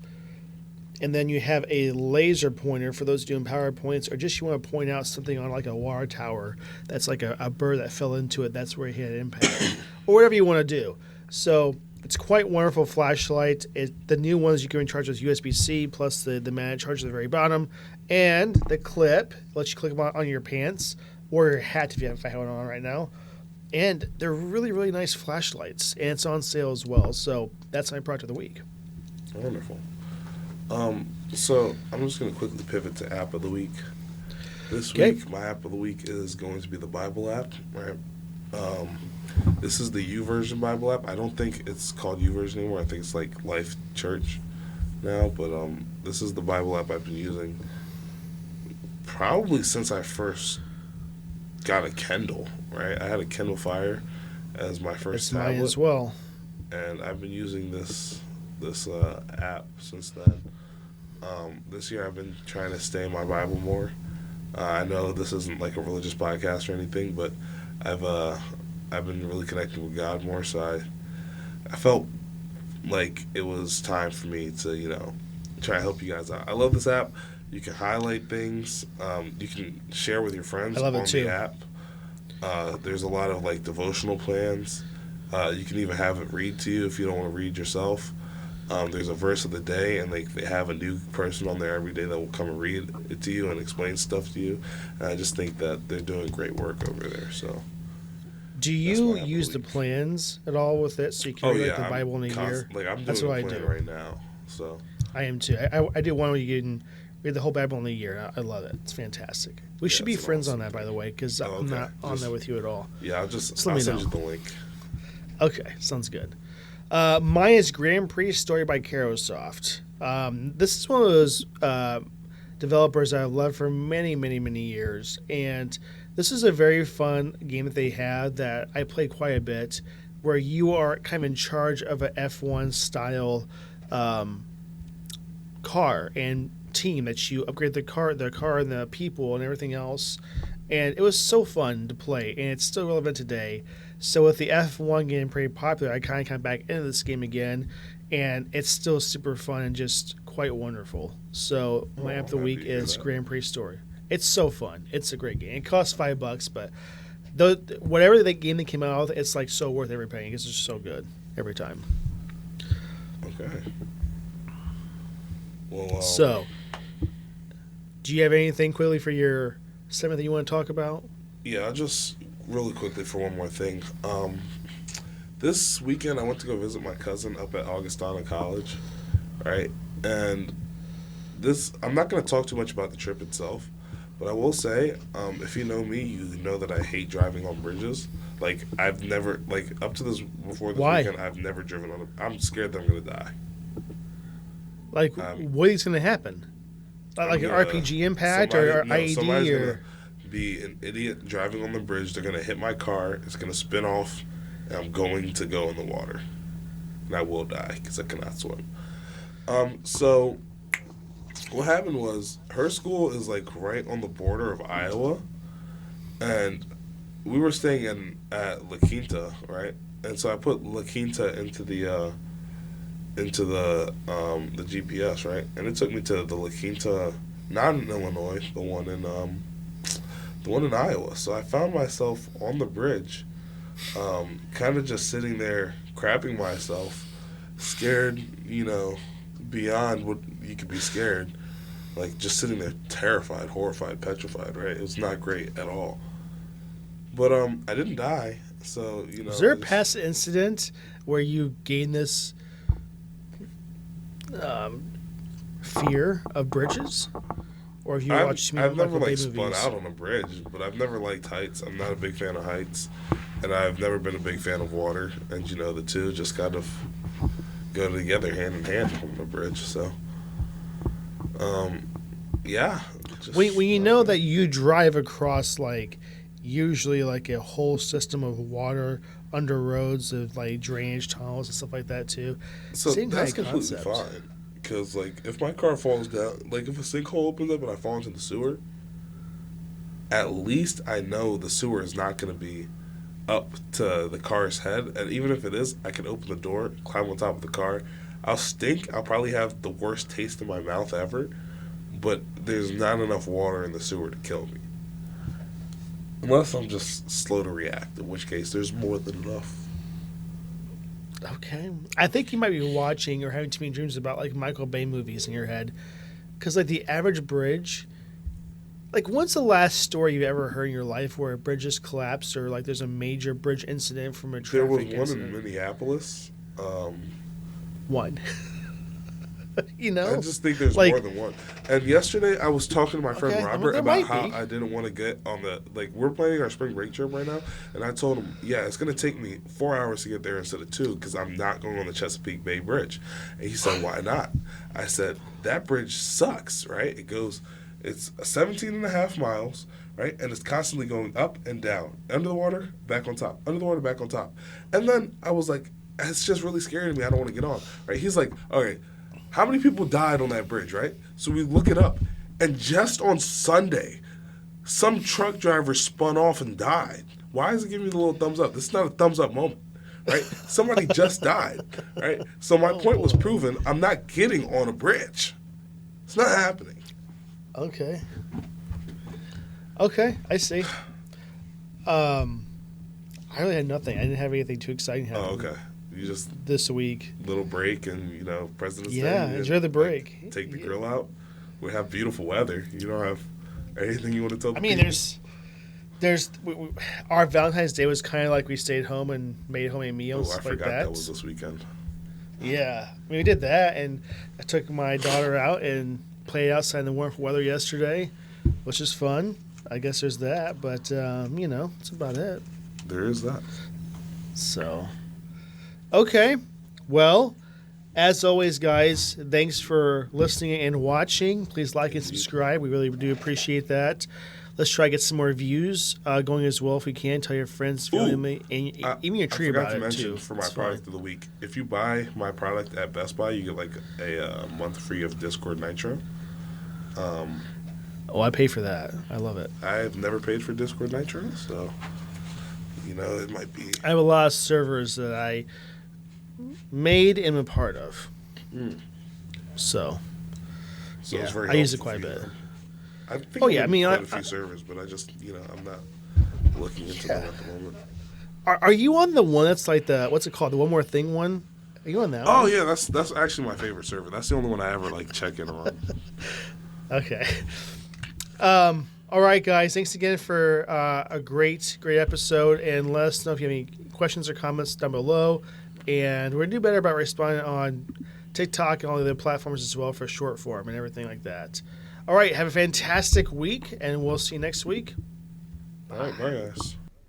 And then you have a laser pointer for those doing PowerPoints, or just you want to point out something on like a water tower that's like a bird that fell into it. That's where it hit impact, or whatever you want to do. So it's quite wonderful flashlight. The new ones you can charge with USB-C plus the magnetic charge at the very bottom, and the clip lets you click them on your pants or your hat if you have one on right now. And they're really, really nice flashlights, and it's on sale as well. So that's my product of the week. Wonderful. So I'm just going to quickly pivot to app of the week. This week, my app of the week is going to be the Bible app. Right? This is the YouVersion Bible app. I don't think it's called YouVersion anymore. I think it's like Life Church now. But this is the Bible app I've been using probably since I first got a Kindle. Right? I had a Kindle Fire as my first tablet. Mine as well. And I've been using this app since then. This year I've been trying to stay in my Bible more. I know this isn't like a religious podcast or anything, but I've been really connecting with God more, so I felt like it was time for me to try to help you guys out. I love this app. You can highlight things. You can share with your friends on the app. There's a lot of like devotional plans. You can even have it read to you if you don't want to read yourself. There's a verse of the day, and they have a new person on there every day that will come and read it to you and explain stuff to you. And I just think that they're doing great work over there. So, do you use the plans at all with it? So you can read the Bible in a year. Like I'm doing a plan right now. So I am too. I do one where you can read the whole Bible in a year. I love it. It's fantastic. We should be friends on that, by the way, because I'm not on there with you at all. Yeah, I'll send you the link. Okay, sounds good. Mine is Grand Prix Story by Carosoft. This is one of those developers I've loved for many, many, many years. And this is a very fun game that they have that I play quite a bit, where you are kind of in charge of a F1 style car and team that you upgrade the car and the people and everything else. And it was so fun to play, and it's still relevant today. So with the F1 getting pretty popular, I kind of come back into this game again, and it's still super fun and just quite wonderful. So my app of the week is Grand Prix Story. It's so fun. It's a great game. It costs $5, but whatever the game that came out with, it's like so worth every penny because it's just so good every time. Okay. Well, so do you have anything quickly for your segment that you want to talk about? Yeah, I'll just really quickly for one more thing. This weekend I went to go visit my cousin up at Augustana College, right? And I'm not going to talk too much about the trip itself, but I will say, if you know me, you know that I hate driving on bridges. Like, I've never, like, up to this, before this Why? weekend, I've never driven on a, I'm scared that I'm going to die. Like, what is going to happen? Like an RPG impact or IED somebody's or... going to be an idiot driving on the bridge. They're going to hit my car. It's going to spin off, and I'm going to go in the water. And I will die because I cannot swim. So what happened was her school is like right on the border of Iowa, and we were staying at La Quinta, right? And so I put La Quinta into the GPS, right? And it took me to the La Quinta, not in Illinois, the one in Iowa. So I found myself on the bridge, kind of just sitting there, crapping myself, scared, beyond what you could be scared. Like, just sitting there terrified, horrified, petrified, right? It was not great at all. But I didn't die, so, Was there a past incident where you gained this fear of bridges? Or have you watched me I've never, movies? spun out on a bridge, but I've never liked heights. I'm not a big fan of heights, and I've never been a big fan of water. And, the two just kind of go together hand in hand on the bridge, so... yeah. When you know that you drive across, like, usually, like, a whole system of water under roads of, like, drainage tunnels and stuff like that, too. So Same that's kind of completely concept. fine. Because, like, if my car falls down, like, if a sinkhole opens up and I fall into the sewer, at least I know the sewer is not going to be up to the car's head. And even if it is, I can open the door, climb on top of the car. I'll stink. I'll probably have the worst taste in my mouth ever. But there's not enough water in the sewer to kill me. Unless I'm just slow to react, in which case there's more than enough. Okay. I think you might be watching or having too many dreams about, like, Michael Bay movies in your head. Because, like, the average bridge... Like, when's the last story you've ever heard in your life where a bridge just collapsed or, like, there's a major bridge incident from a traffic There was one incident? in Minneapolis. One. I just think there's more than one. And yesterday I was talking to my friend Robert about how I didn't want to get on the, like, we're planning our spring break trip right now, and I told him, yeah, it's going to take me 4 hours to get there instead of 2 because I'm not going on the Chesapeake Bay Bridge. And he said, why not? I said, that bridge sucks, right? It's 17 and a half miles, right? And it's constantly going up and down, under the water, back on top, under the water, back on top. And then I was like, it's just really scary to me. I don't want to get on, right? He's like, okay, how many people died on that bridge, right? So we look it up. And just on Sunday, some truck driver spun off and died. Why is it giving me the little thumbs up? This is not a thumbs up moment, right? Somebody just died, right? So my point was proven. I'm not getting on a bridge. It's not happening. Okay, I see. I really had nothing. I didn't have anything too exciting happen. Oh, okay. You just this week. Little break and President's Day. Yeah, enjoy the break. Like, take the grill out. We have beautiful weather. You don't have anything you want to tell people? I mean, there's our Valentine's Day was kind of like we stayed home and made homemade meals. I like forgot that was this weekend. Yeah, I mean, we did that, and I took my daughter out and played outside in the warm weather yesterday, which is fun. I guess there's that, but that's about it. There is that. So, okay, well, as always, guys, thanks for listening and watching. Please like and subscribe. We really do appreciate that. Let's try to get some more views going as well if we can. Tell your friends, family, and even your tree about it, too. I forgot to mention for my product of the week, if you buy my product at Best Buy, you get like a month free of Discord Nitro. I pay for that. I love it. I've never paid for Discord Nitro, so, it might be. I have a lot of servers that I made and am a part of. So yeah, it's very I use it helpful quite a bit. I think I mean, quite a few servers, but I just, I'm not looking into them at the moment. Are you on the one that's like the, what's it called, the One More Thing one? Are you on that one? Oh, yeah, that's actually my favorite server. That's the only one I ever, check in on. Okay. All right, guys. Thanks again for a great episode. And let us know if you have any questions or comments down below. And we're going to do better about responding on TikTok and all the other platforms as well for short form and everything like that. All right. Have a fantastic week, and we'll see you next week. All right. Bye, guys.